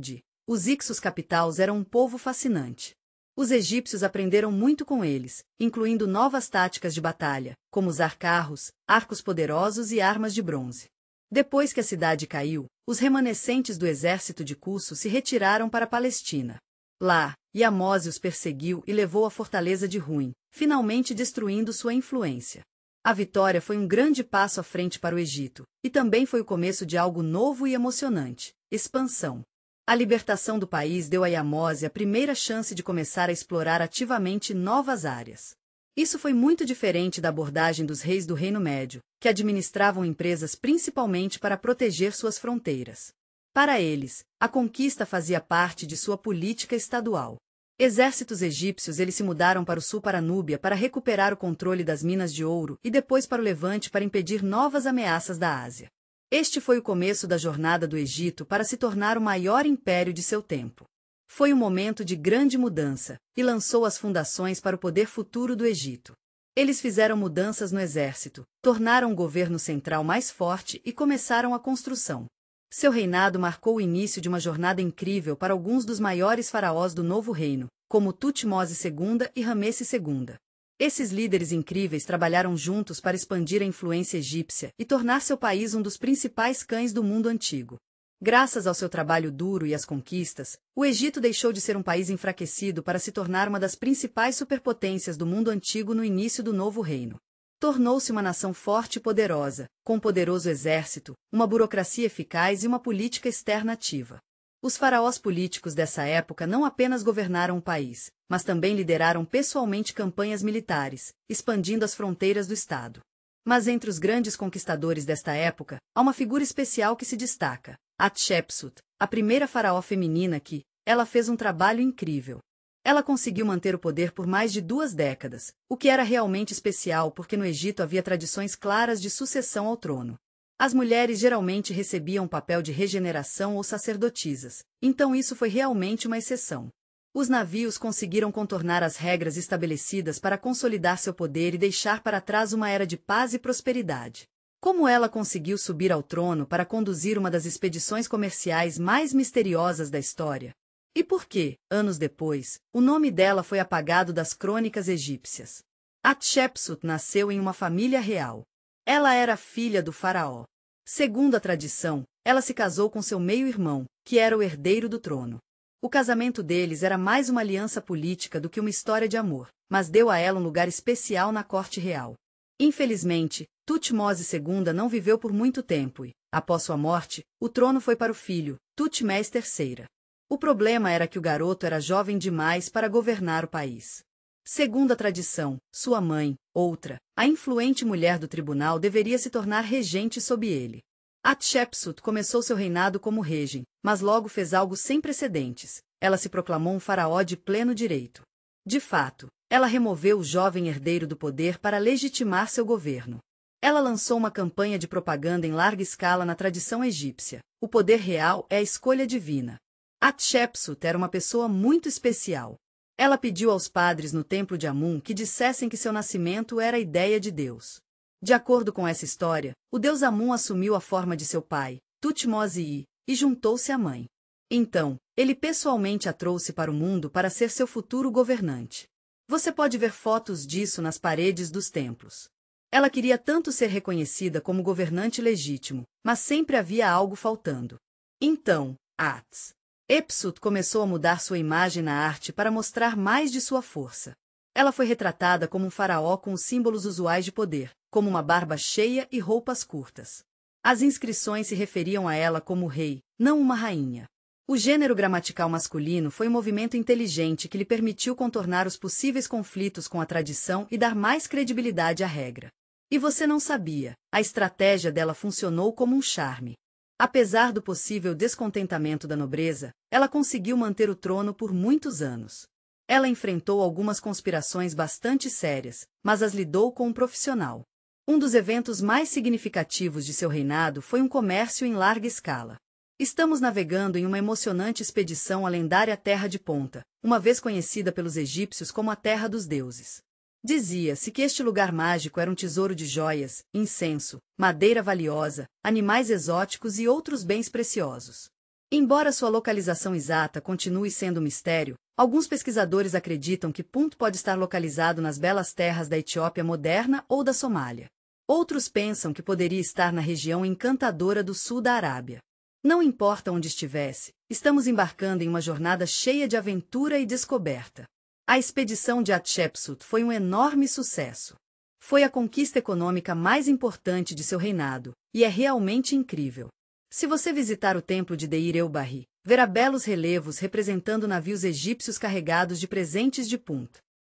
de. Os Ixos Capitães eram um povo fascinante. Os egípcios aprenderam muito com eles, incluindo novas táticas de batalha, como usar carros, arcos poderosos e armas de bronze. Depois que a cidade caiu, os remanescentes do exército de Cusso se retiraram para a Palestina. Lá, Ahmose os perseguiu e levou a fortaleza de Ruim, finalmente destruindo sua influência. A vitória foi um grande passo à frente para o Egito, e também foi o começo de algo novo e emocionante: expansão. A libertação do país deu a Ahmose a primeira chance de começar a explorar ativamente novas áreas. Isso foi muito diferente da abordagem dos reis do Reino Médio, que administravam empresas principalmente para proteger suas fronteiras. Para eles, a conquista fazia parte de sua política estadual. Exércitos egípcios eles se mudaram para o sul para a Núbia para recuperar o controle das minas de ouro e depois para o Levante para impedir novas ameaças da Ásia. Este foi o começo da jornada do Egito para se tornar o maior império de seu tempo. Foi um momento de grande mudança, e lançou as fundações para o poder futuro do Egito. Eles fizeram mudanças no exército, tornaram o governo central mais forte e começaram a construção. Seu reinado marcou o início de uma jornada incrível para alguns dos maiores faraós do Novo Reino, como Tutmose II e Ramesses II. Esses líderes incríveis trabalharam juntos para expandir a influência egípcia e tornar seu país um dos principais cães do mundo antigo. Graças ao seu trabalho duro e às conquistas, o Egito deixou de ser um país enfraquecido para se tornar uma das principais superpotências do mundo antigo no início do Novo Reino. Tornou-se uma nação forte e poderosa, com um poderoso exército, uma burocracia eficaz e uma política externa ativa. Os faraós políticos dessa época não apenas governaram o país, mas também lideraram pessoalmente campanhas militares, expandindo as fronteiras do estado. Mas entre os grandes conquistadores desta época, há uma figura especial que se destaca, Hatshepsut, a primeira faraó feminina que, ela fez um trabalho incrível. Ela conseguiu manter o poder por mais de 2 décadas, o que era realmente especial porque no Egito havia tradições claras de sucessão ao trono. As mulheres geralmente recebiam o papel de regeneração ou sacerdotisas, então isso foi realmente uma exceção. Os navios conseguiram contornar as regras estabelecidas para consolidar seu poder e deixar para trás uma era de paz e prosperidade. Como ela conseguiu subir ao trono para conduzir uma das expedições comerciais mais misteriosas da história? E por que, anos depois, o nome dela foi apagado das crônicas egípcias? Hatshepsut nasceu em uma família real. Ela era filha do faraó. Segundo a tradição, ela se casou com seu meio-irmão, que era o herdeiro do trono. O casamento deles era mais uma aliança política do que uma história de amor, mas deu a ela um lugar especial na corte real. Infelizmente, Tutmose II não viveu por muito tempo e, após sua morte, o trono foi para o filho, Tutmés III. O problema era que o garoto era jovem demais para governar o país. Segundo a tradição, sua mãe, outra, a influente mulher do tribunal deveria se tornar regente sob ele. Hatshepsut começou seu reinado como regem, mas logo fez algo sem precedentes. Ela se proclamou um faraó de pleno direito. De fato, ela removeu o jovem herdeiro do poder para legitimar seu governo. Ela lançou uma campanha de propaganda em larga escala na tradição egípcia. O poder real é a escolha divina. Hatshepsut era uma pessoa muito especial. Ela pediu aos padres no templo de Amun que dissessem que seu nascimento era a ideia de Deus. De acordo com essa história, o deus Amun assumiu a forma de seu pai, Tutmose I, e juntou-se à mãe. Então, ele pessoalmente a trouxe para o mundo para ser seu futuro governante. Você pode ver fotos disso nas paredes dos templos. Ela queria tanto ser reconhecida como governante legítimo, mas sempre havia algo faltando. Então, Hatshepsut começou a mudar sua imagem na arte para mostrar mais de sua força. Ela foi retratada como um faraó com os símbolos usuais de poder, como uma barba cheia e roupas curtas. As inscrições se referiam a ela como rei, não uma rainha. O gênero gramatical masculino foi um movimento inteligente que lhe permitiu contornar os possíveis conflitos com a tradição e dar mais credibilidade à regra. E você não sabia, a estratégia dela funcionou como um charme. Apesar do possível descontentamento da nobreza, ela conseguiu manter o trono por muitos anos. Ela enfrentou algumas conspirações bastante sérias, mas as lidou com um profissional. Um dos eventos mais significativos de seu reinado foi um comércio em larga escala. Estamos navegando em uma emocionante expedição à lendária Terra de Ponta, uma vez conhecida pelos egípcios como a Terra dos Deuses. Dizia-se que este lugar mágico era um tesouro de joias, incenso, madeira valiosa, animais exóticos e outros bens preciosos. Embora sua localização exata continue sendo um mistério, alguns pesquisadores acreditam que Punt pode estar localizado nas belas terras da Etiópia moderna ou da Somália. Outros pensam que poderia estar na região encantadora do sul da Arábia. Não importa onde estivesse, estamos embarcando em uma jornada cheia de aventura e descoberta. A expedição de Hatshepsut foi um enorme sucesso. Foi a conquista econômica mais importante de seu reinado, e é realmente incrível. Se você visitar o templo de Deir el-Bahri, verá belos relevos representando navios egípcios carregados de presentes de Punt.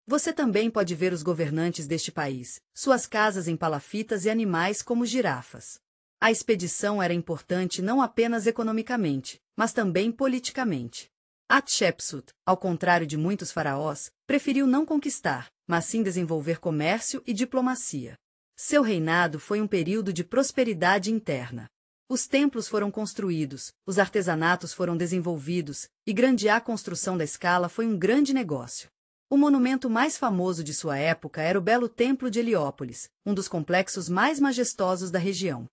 Você também pode ver os governantes deste país, suas casas em palafitas e animais como girafas. A expedição era importante não apenas economicamente, mas também politicamente. Hatshepsut, ao contrário de muitos faraós, preferiu não conquistar, mas sim desenvolver comércio e diplomacia. Seu reinado foi um período de prosperidade interna. Os templos foram construídos, os artesanatos foram desenvolvidos, e grandear a construção da escala foi um grande negócio. O monumento mais famoso de sua época era o belo Templo de Heliópolis, um dos complexos mais majestosos da região.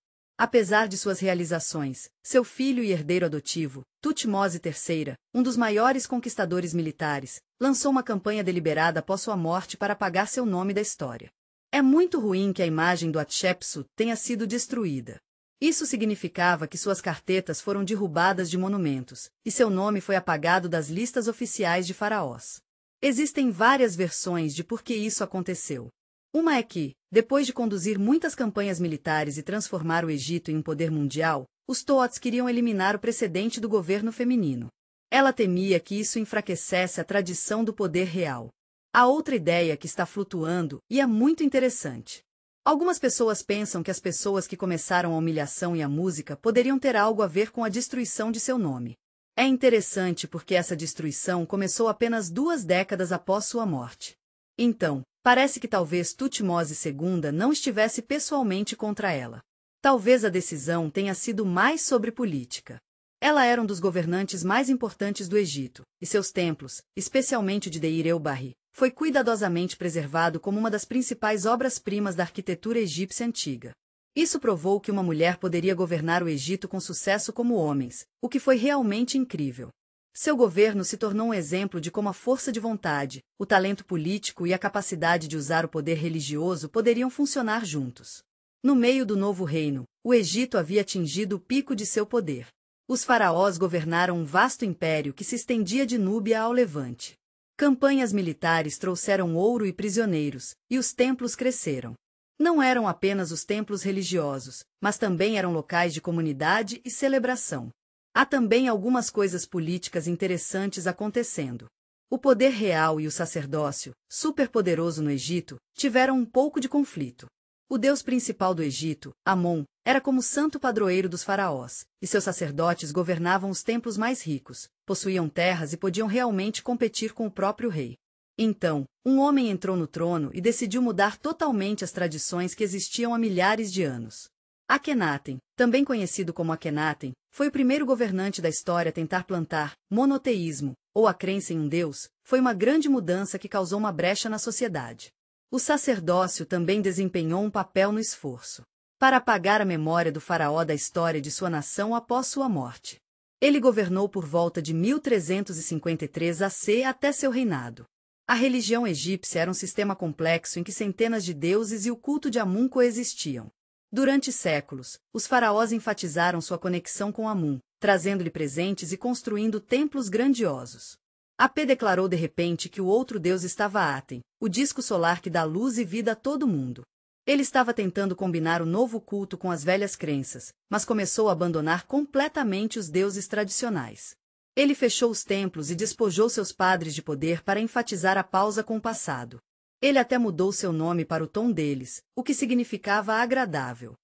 Apesar de suas realizações, seu filho e herdeiro adotivo, Tutmose III, um dos maiores conquistadores militares, lançou uma campanha deliberada após sua morte para apagar seu nome da história. É muito ruim que a imagem do Hatshepsut tenha sido destruída. Isso significava que suas cartetas foram derrubadas de monumentos, e seu nome foi apagado das listas oficiais de faraós. Existem várias versões de por que isso aconteceu. Uma é que, depois de conduzir muitas campanhas militares e transformar o Egito em um poder mundial, os Toats queriam eliminar o precedente do governo feminino. Ela temia que isso enfraquecesse a tradição do poder real. Há outra ideia que está flutuando e é muito interessante. Algumas pessoas pensam que as pessoas que começaram a humilhação e a música poderiam ter algo a ver com a destruição de seu nome. É interessante porque essa destruição começou apenas 2 décadas após sua morte. Então, parece que talvez Tutmose II não estivesse pessoalmente contra ela. Talvez a decisão tenha sido mais sobre política. Ela era um dos governantes mais importantes do Egito, e seus templos, especialmente o de Deir el-Bahri, foi cuidadosamente preservado como uma das principais obras-primas da arquitetura egípcia antiga. Isso provou que uma mulher poderia governar o Egito com sucesso como homens, o que foi realmente incrível. Seu governo se tornou um exemplo de como a força de vontade, o talento político e a capacidade de usar o poder religioso poderiam funcionar juntos. No meio do novo reino, o Egito havia atingido o pico de seu poder. Os faraós governaram um vasto império que se estendia de Núbia ao Levante. Campanhas militares trouxeram ouro e prisioneiros, e os templos cresceram. Não eram apenas os templos religiosos, mas também eram locais de comunidade e celebração. Há também algumas coisas políticas interessantes acontecendo. O poder real e o sacerdócio, superpoderoso no Egito, tiveram um pouco de conflito. O deus principal do Egito, Amon, era como santo padroeiro dos faraós, e seus sacerdotes governavam os templos mais ricos, possuíam terras e podiam realmente competir com o próprio rei. Então, um homem entrou no trono e decidiu mudar totalmente as tradições que existiam há milhares de anos. Akhenaten, também conhecido como Akhenaten, foi o primeiro governante da história a tentar plantar monoteísmo, ou a crença em um deus. Foi uma grande mudança que causou uma brecha na sociedade. O sacerdócio também desempenhou um papel no esforço para apagar a memória do faraó da história de sua nação após sua morte. Ele governou por volta de 1353 AC até seu reinado. A religião egípcia era um sistema complexo em que centenas de deuses e o culto de Amun coexistiam. Durante séculos, os faraós enfatizaram sua conexão com Amun, trazendo-lhe presentes e construindo templos grandiosos. AP declarou de repente que o outro deus estava Aten, o disco solar que dá luz e vida a todo mundo. Ele estava tentando combinar o novo culto com as velhas crenças, mas começou a abandonar completamente os deuses tradicionais. Ele fechou os templos e despojou seus padres de poder para enfatizar a pausa com o passado. Ele até mudou seu nome para o tom deles, o que significava agradável.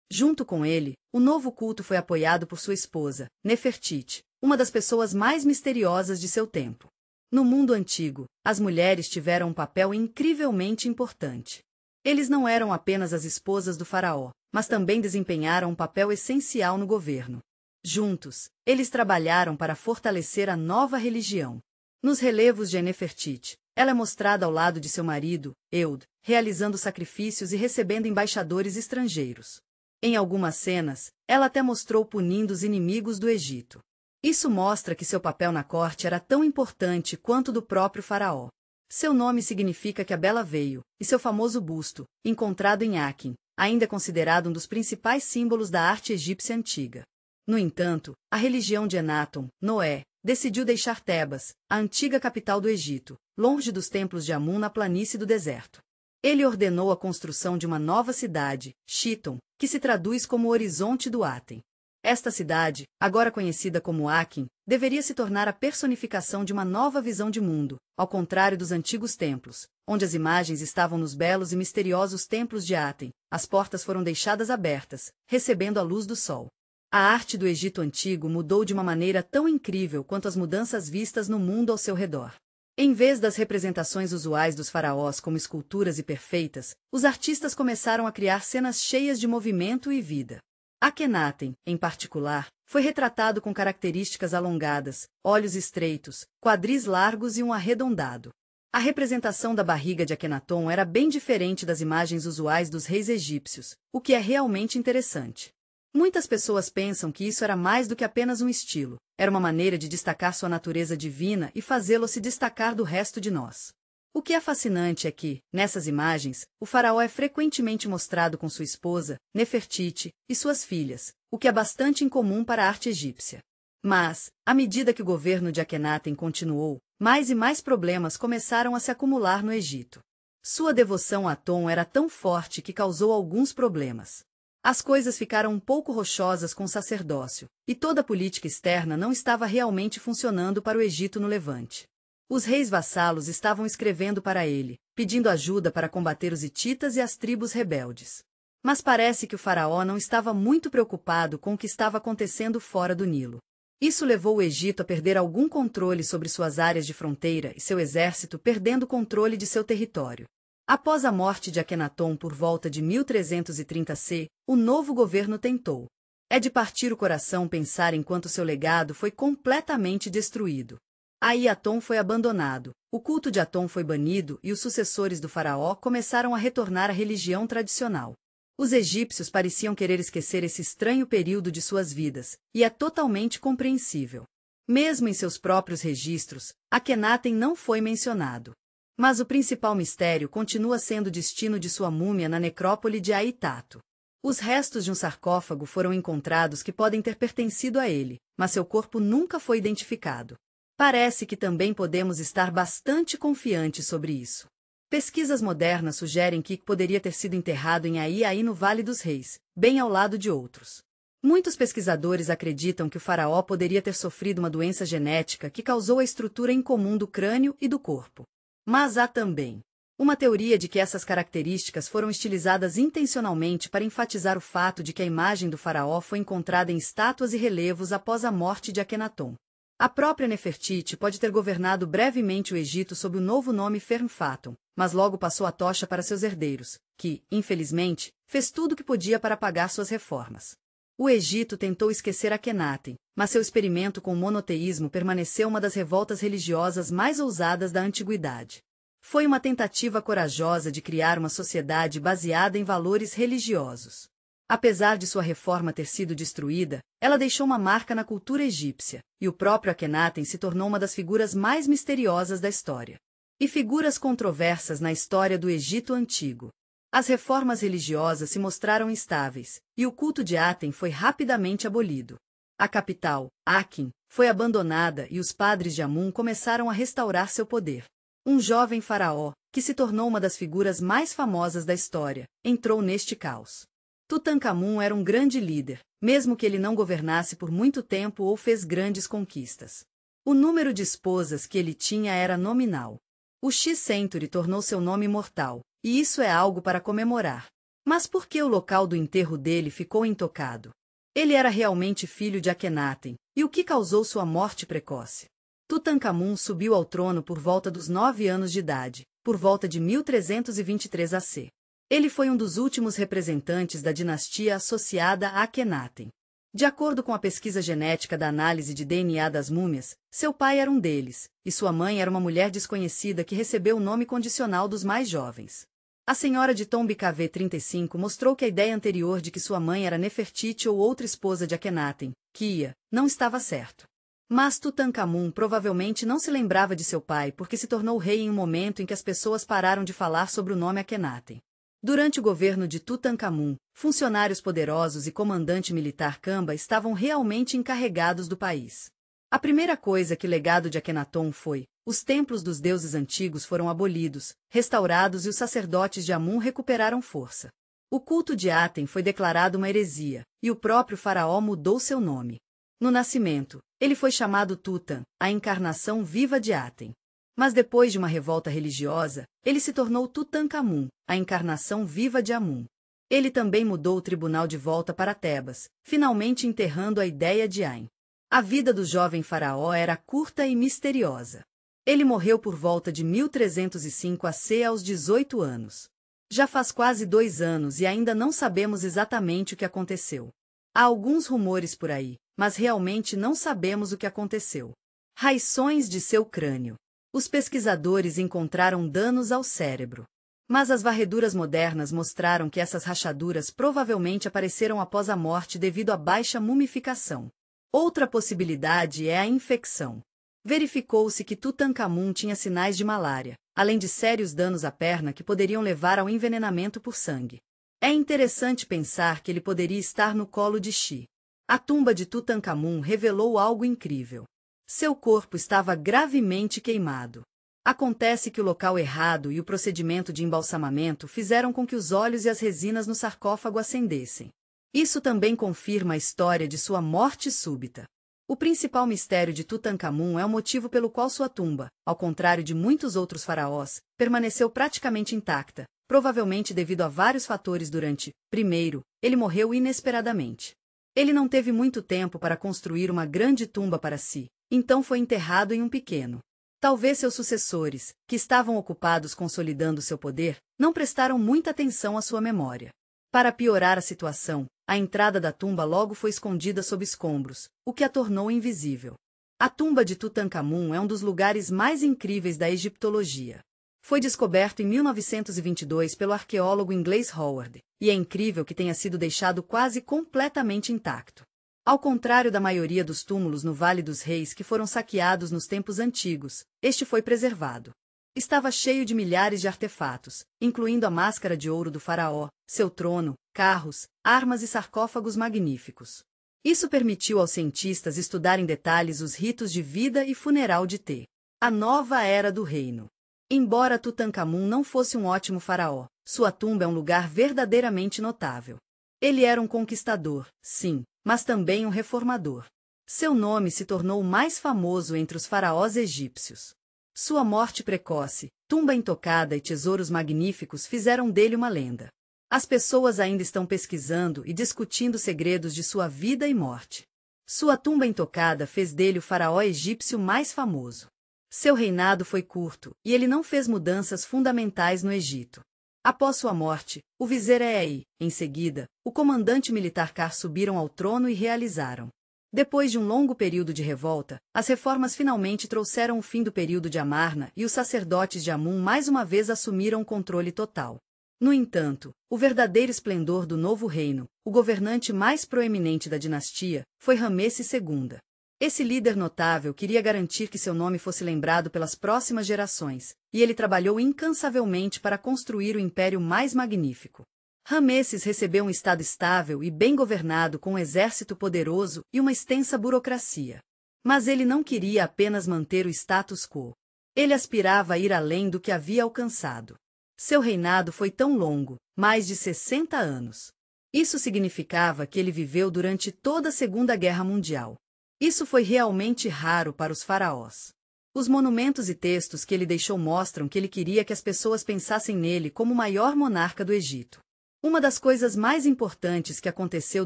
Junto com ele, o novo culto foi apoiado por sua esposa, Nefertiti, uma das pessoas mais misteriosas de seu tempo. No mundo antigo, as mulheres tiveram um papel incrivelmente importante. Eles não eram apenas as esposas do faraó, mas também desempenharam um papel essencial no governo. Juntos, eles trabalharam para fortalecer a nova religião. Nos relevos de Nefertiti, ela é mostrada ao lado de seu marido, Eud, realizando sacrifícios e recebendo embaixadores estrangeiros. Em algumas cenas, ela até mostrou punindo os inimigos do Egito. Isso mostra que seu papel na corte era tão importante quanto o do próprio faraó. Seu nome significa que a Bela veio, e seu famoso busto, encontrado em Akin, ainda é considerado um dos principais símbolos da arte egípcia antiga. No entanto, a religião de Enaton, Noé, decidiu deixar Tebas, a antiga capital do Egito, longe dos templos de Amun na planície do deserto. Ele ordenou a construção de uma nova cidade, Chiton, que se traduz como Horizonte do Aten. Esta cidade, agora conhecida como Akin, deveria se tornar a personificação de uma nova visão de mundo, ao contrário dos antigos templos, onde as imagens estavam nos belos e misteriosos templos de Aten. As portas foram deixadas abertas, recebendo a luz do sol. A arte do Egito antigo mudou de uma maneira tão incrível quanto as mudanças vistas no mundo ao seu redor. Em vez das representações usuais dos faraós como esculturas e perfeitas, os artistas começaram a criar cenas cheias de movimento e vida. Akhenaten, em particular, foi retratado com características alongadas, olhos estreitos, quadris largos e um arredondado. A representação da barriga de Akhenaton era bem diferente das imagens usuais dos reis egípcios, o que é realmente interessante. Muitas pessoas pensam que isso era mais do que apenas um estilo, era uma maneira de destacar sua natureza divina e fazê-lo se destacar do resto de nós. O que é fascinante é que, nessas imagens, o faraó é frequentemente mostrado com sua esposa, Nefertiti, e suas filhas, o que é bastante incomum para a arte egípcia. Mas, à medida que o governo de Akhenaten continuou, mais e mais problemas começaram a se acumular no Egito. Sua devoção a Aton era tão forte que causou alguns problemas. As coisas ficaram um pouco rochosas com o sacerdócio, e toda a política externa não estava realmente funcionando para o Egito no Levante. Os reis vassalos estavam escrevendo para ele, pedindo ajuda para combater os hititas e as tribos rebeldes. Mas parece que o faraó não estava muito preocupado com o que estava acontecendo fora do Nilo. Isso levou o Egito a perder algum controle sobre suas áreas de fronteira e seu exército perdendo o controle de seu território. Após a morte de Akhenaton por volta de 1330 c, o novo governo tentou. É de partir o coração pensar em quanto seu legado foi completamente destruído. Aí Aton foi abandonado, o culto de Aton foi banido e os sucessores do faraó começaram a retornar à religião tradicional. Os egípcios pareciam querer esquecer esse estranho período de suas vidas, e é totalmente compreensível. Mesmo em seus próprios registros, Akhenaten não foi mencionado. Mas o principal mistério continua sendo o destino de sua múmia na necrópole de Aitato. Os restos de um sarcófago foram encontrados que podem ter pertencido a ele, mas seu corpo nunca foi identificado. Parece que também podemos estar bastante confiantes sobre isso. Pesquisas modernas sugerem que poderia ter sido enterrado em Ai no Vale dos Reis, bem ao lado de outros. Muitos pesquisadores acreditam que o faraó poderia ter sofrido uma doença genética que causou a estrutura incomum do crânio e do corpo. Mas há também uma teoria de que essas características foram estilizadas intencionalmente para enfatizar o fato de que a imagem do faraó foi encontrada em estátuas e relevos após a morte de Akhenaton. A própria Nefertiti pode ter governado brevemente o Egito sob o novo nome Fernfaton, mas logo passou a tocha para seus herdeiros, que, infelizmente, fez tudo o que podia para apagar suas reformas. O Egito tentou esquecer Akhenaten, mas seu experimento com o monoteísmo permaneceu uma das revoltas religiosas mais ousadas da antiguidade. Foi uma tentativa corajosa de criar uma sociedade baseada em valores religiosos. Apesar de sua reforma ter sido destruída, ela deixou uma marca na cultura egípcia, e o próprio Akhenaten se tornou uma das figuras mais misteriosas da história. E figuras controversas na história do Egito Antigo. As reformas religiosas se mostraram instáveis, e o culto de Aten foi rapidamente abolido. A capital, Akin, foi abandonada e os padres de Amun começaram a restaurar seu poder. Um jovem faraó, que se tornou uma das figuras mais famosas da história, entrou neste caos. Tutankhamun era um grande líder, mesmo que ele não governasse por muito tempo ou fez grandes conquistas. O número de esposas que ele tinha era nominal. O X-Century tornou seu nome imortal, e isso é algo para comemorar. Mas por que o local do enterro dele ficou intocado? Ele era realmente filho de Akhenaten, e o que causou sua morte precoce? Tutankhamun subiu ao trono por volta dos 9 anos de idade, por volta de 1323 AC. Ele foi um dos últimos representantes da dinastia associada a Akhenaten. De acordo com a pesquisa genética da análise de DNA das múmias, seu pai era um deles, e sua mãe era uma mulher desconhecida que recebeu o nome condicional dos mais jovens. A senhora de Tomb KV35 mostrou que a ideia anterior de que sua mãe era Nefertiti ou outra esposa de Akhenaten, Kia, não estava certo. Mas Tutankhamun provavelmente não se lembrava de seu pai porque se tornou rei em um momento em que as pessoas pararam de falar sobre o nome Akhenaten. Durante o governo de Tutankhamun, funcionários poderosos e comandante militar Kamba estavam realmente encarregados do país. A primeira coisa que o legado de Akhenaton foi: os templos dos deuses antigos foram abolidos, restaurados e os sacerdotes de Amun recuperaram força. O culto de Aten foi declarado uma heresia, e o próprio faraó mudou seu nome. No nascimento, ele foi chamado Tutan, a encarnação viva de Aten. Mas depois de uma revolta religiosa, ele se tornou Tutankhamun, a encarnação viva de Amun. Ele também mudou o tribunal de volta para Tebas, finalmente enterrando a ideia de Ain. A vida do jovem faraó era curta e misteriosa. Ele morreu por volta de 1305 AC aos 18 anos. Já faz quase 2 anos e ainda não sabemos exatamente o que aconteceu. Há alguns rumores por aí, mas realmente não sabemos o que aconteceu. Raições de seu crânio. Os pesquisadores encontraram danos ao cérebro. Mas as varreduras modernas mostraram que essas rachaduras provavelmente apareceram após a morte devido à baixa mumificação. Outra possibilidade é a infecção. Verificou-se que Tutankhamun tinha sinais de malária, além de sérios danos à perna que poderiam levar ao envenenamento por sangue. É interessante pensar que ele poderia estar no colo de Shi. A tumba de Tutankhamun revelou algo incrível. Seu corpo estava gravemente queimado. Acontece que o local errado e o procedimento de embalsamamento fizeram com que os óleos e as resinas no sarcófago acendessem. Isso também confirma a história de sua morte súbita. O principal mistério de Tutankhamun é o motivo pelo qual sua tumba, ao contrário de muitos outros faraós, permaneceu praticamente intacta, provavelmente devido a vários fatores durante, primeiro, ele morreu inesperadamente. Ele não teve muito tempo para construir uma grande tumba para si, então foi enterrado em um pequeno. Talvez seus sucessores, que estavam ocupados consolidando seu poder, não prestaram muita atenção à sua memória. Para piorar a situação, a entrada da tumba logo foi escondida sob escombros, o que a tornou invisível. A tumba de Tutankhamun é um dos lugares mais incríveis da egiptologia. Foi descoberto em 1922 pelo arqueólogo inglês Howard, e é incrível que tenha sido deixado quase completamente intacto. Ao contrário da maioria dos túmulos no Vale dos Reis que foram saqueados nos tempos antigos, este foi preservado. Estava cheio de milhares de artefatos, incluindo a máscara de ouro do faraó, seu trono, carros, armas e sarcófagos magníficos. Isso permitiu aos cientistas estudar em detalhes os ritos de vida e funeral de T. A nova era do reino. Embora Tutankhamun não fosse um ótimo faraó, sua tumba é um lugar verdadeiramente notável. Ele era um conquistador, sim, mas também um reformador. Seu nome se tornou o mais famoso entre os faraós egípcios. Sua morte precoce, tumba intocada e tesouros magníficos fizeram dele uma lenda. As pessoas ainda estão pesquisando e discutindo segredos de sua vida e morte. Sua tumba intocada fez dele o faraó egípcio mais famoso. Seu reinado foi curto, e ele não fez mudanças fundamentais no Egito. Após sua morte, o vizer Ei, em seguida, o comandante militar Kar subiram ao trono e realizaram. Depois de um longo período de revolta, as reformas finalmente trouxeram o fim do período de Amarna e os sacerdotes de Amun mais uma vez assumiram o controle total. No entanto, o verdadeiro esplendor do novo reino, o governante mais proeminente da dinastia, foi Ramesses II. Esse líder notável queria garantir que seu nome fosse lembrado pelas próximas gerações, e ele trabalhou incansavelmente para construir o império mais magnífico. Ramesses recebeu um estado estável e bem governado com um exército poderoso e uma extensa burocracia. Mas ele não queria apenas manter o status quo. Ele aspirava a ir além do que havia alcançado. Seu reinado foi tão longo, mais de 60 anos. Isso significava que ele viveu durante toda a Segunda Guerra Mundial. Isso foi realmente raro para os faraós. Os monumentos e textos que ele deixou mostram que ele queria que as pessoas pensassem nele como o maior monarca do Egito. Uma das coisas mais importantes que aconteceu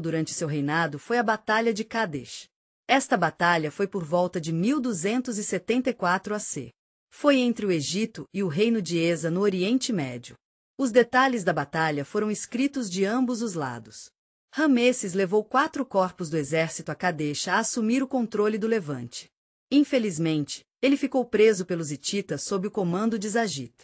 durante seu reinado foi a Batalha de Kadesh. Esta batalha foi por volta de 1274 AC. Foi entre o Egito e o reino de Esa no Oriente Médio. Os detalhes da batalha foram escritos de ambos os lados. Ramesses levou 4 corpos do exército a Kadesh a assumir o controle do levante. Infelizmente, ele ficou preso pelos hititas sob o comando de Zagit.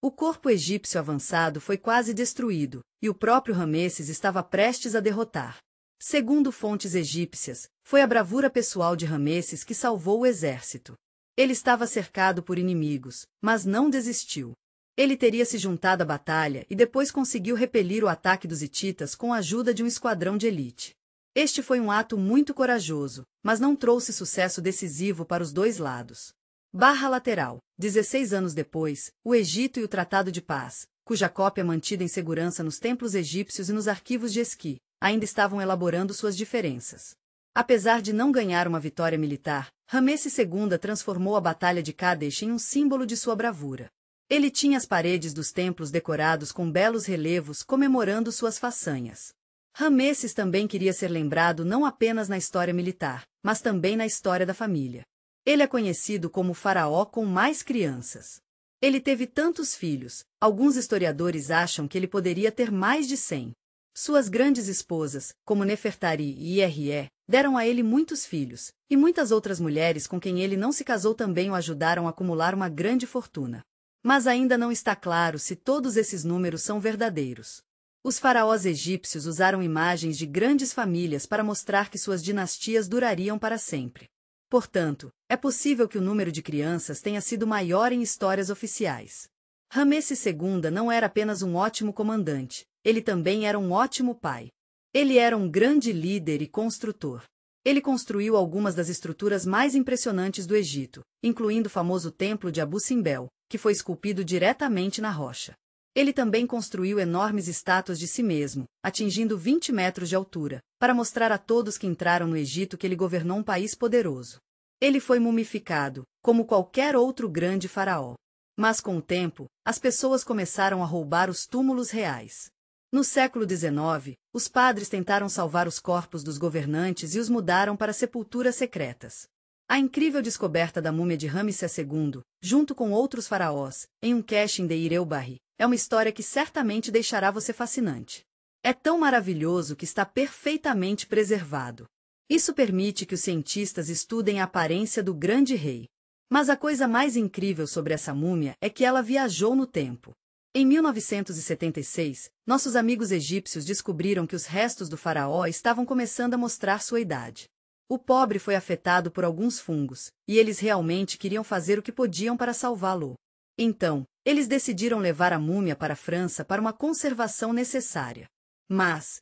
O corpo egípcio avançado foi quase destruído, e o próprio Ramesses estava prestes a derrotar. Segundo fontes egípcias, foi a bravura pessoal de Ramesses que salvou o exército. Ele estava cercado por inimigos, mas não desistiu. Ele teria se juntado à batalha e depois conseguiu repelir o ataque dos hititas com a ajuda de um esquadrão de elite. Este foi um ato muito corajoso, mas não trouxe sucesso decisivo para os dois lados. Barra lateral. 16 anos depois, o Egito e o Tratado de Paz, cuja cópia mantida em segurança nos templos egípcios e nos arquivos de Esqui, ainda estavam elaborando suas diferenças. Apesar de não ganhar uma vitória militar, Ramesses II transformou a Batalha de Kadesh em um símbolo de sua bravura. Ele tinha as paredes dos templos decorados com belos relevos comemorando suas façanhas. Ramesses também queria ser lembrado não apenas na história militar, mas também na história da família. Ele é conhecido como o faraó com mais crianças. Ele teve tantos filhos, alguns historiadores acham que ele poderia ter mais de 100. Suas grandes esposas, como Nefertari e Iré, deram a ele muitos filhos, e muitas outras mulheres com quem ele não se casou também o ajudaram a acumular uma grande fortuna. Mas ainda não está claro se todos esses números são verdadeiros. Os faraós egípcios usaram imagens de grandes famílias para mostrar que suas dinastias durariam para sempre. Portanto, é possível que o número de crianças tenha sido maior em histórias oficiais. Ramesses II não era apenas um ótimo comandante, ele também era um ótimo pai. Ele era um grande líder e construtor. Ele construiu algumas das estruturas mais impressionantes do Egito, incluindo o famoso Templo de Abu Simbel, que foi esculpido diretamente na rocha. Ele também construiu enormes estátuas de si mesmo, atingindo 20 metros de altura, para mostrar a todos que entraram no Egito que ele governou um país poderoso. Ele foi mumificado, como qualquer outro grande faraó. Mas com o tempo, as pessoas começaram a roubar os túmulos reais. No século XIX, os padres tentaram salvar os corpos dos governantes e os mudaram para sepulturas secretas. A incrível descoberta da múmia de Ramsés II, junto com outros faraós, em um cache em Deir el-Bahri, é uma história que certamente deixará você fascinante. É tão maravilhoso que está perfeitamente preservado. Isso permite que os cientistas estudem a aparência do grande rei. Mas a coisa mais incrível sobre essa múmia é que ela viajou no tempo. Em 1976, nossos amigos egípcios descobriram que os restos do faraó estavam começando a mostrar sua idade. O pobre foi afetado por alguns fungos, e eles realmente queriam fazer o que podiam para salvá-lo. Então, eles decidiram levar a múmia para a França para uma conservação necessária. Mas,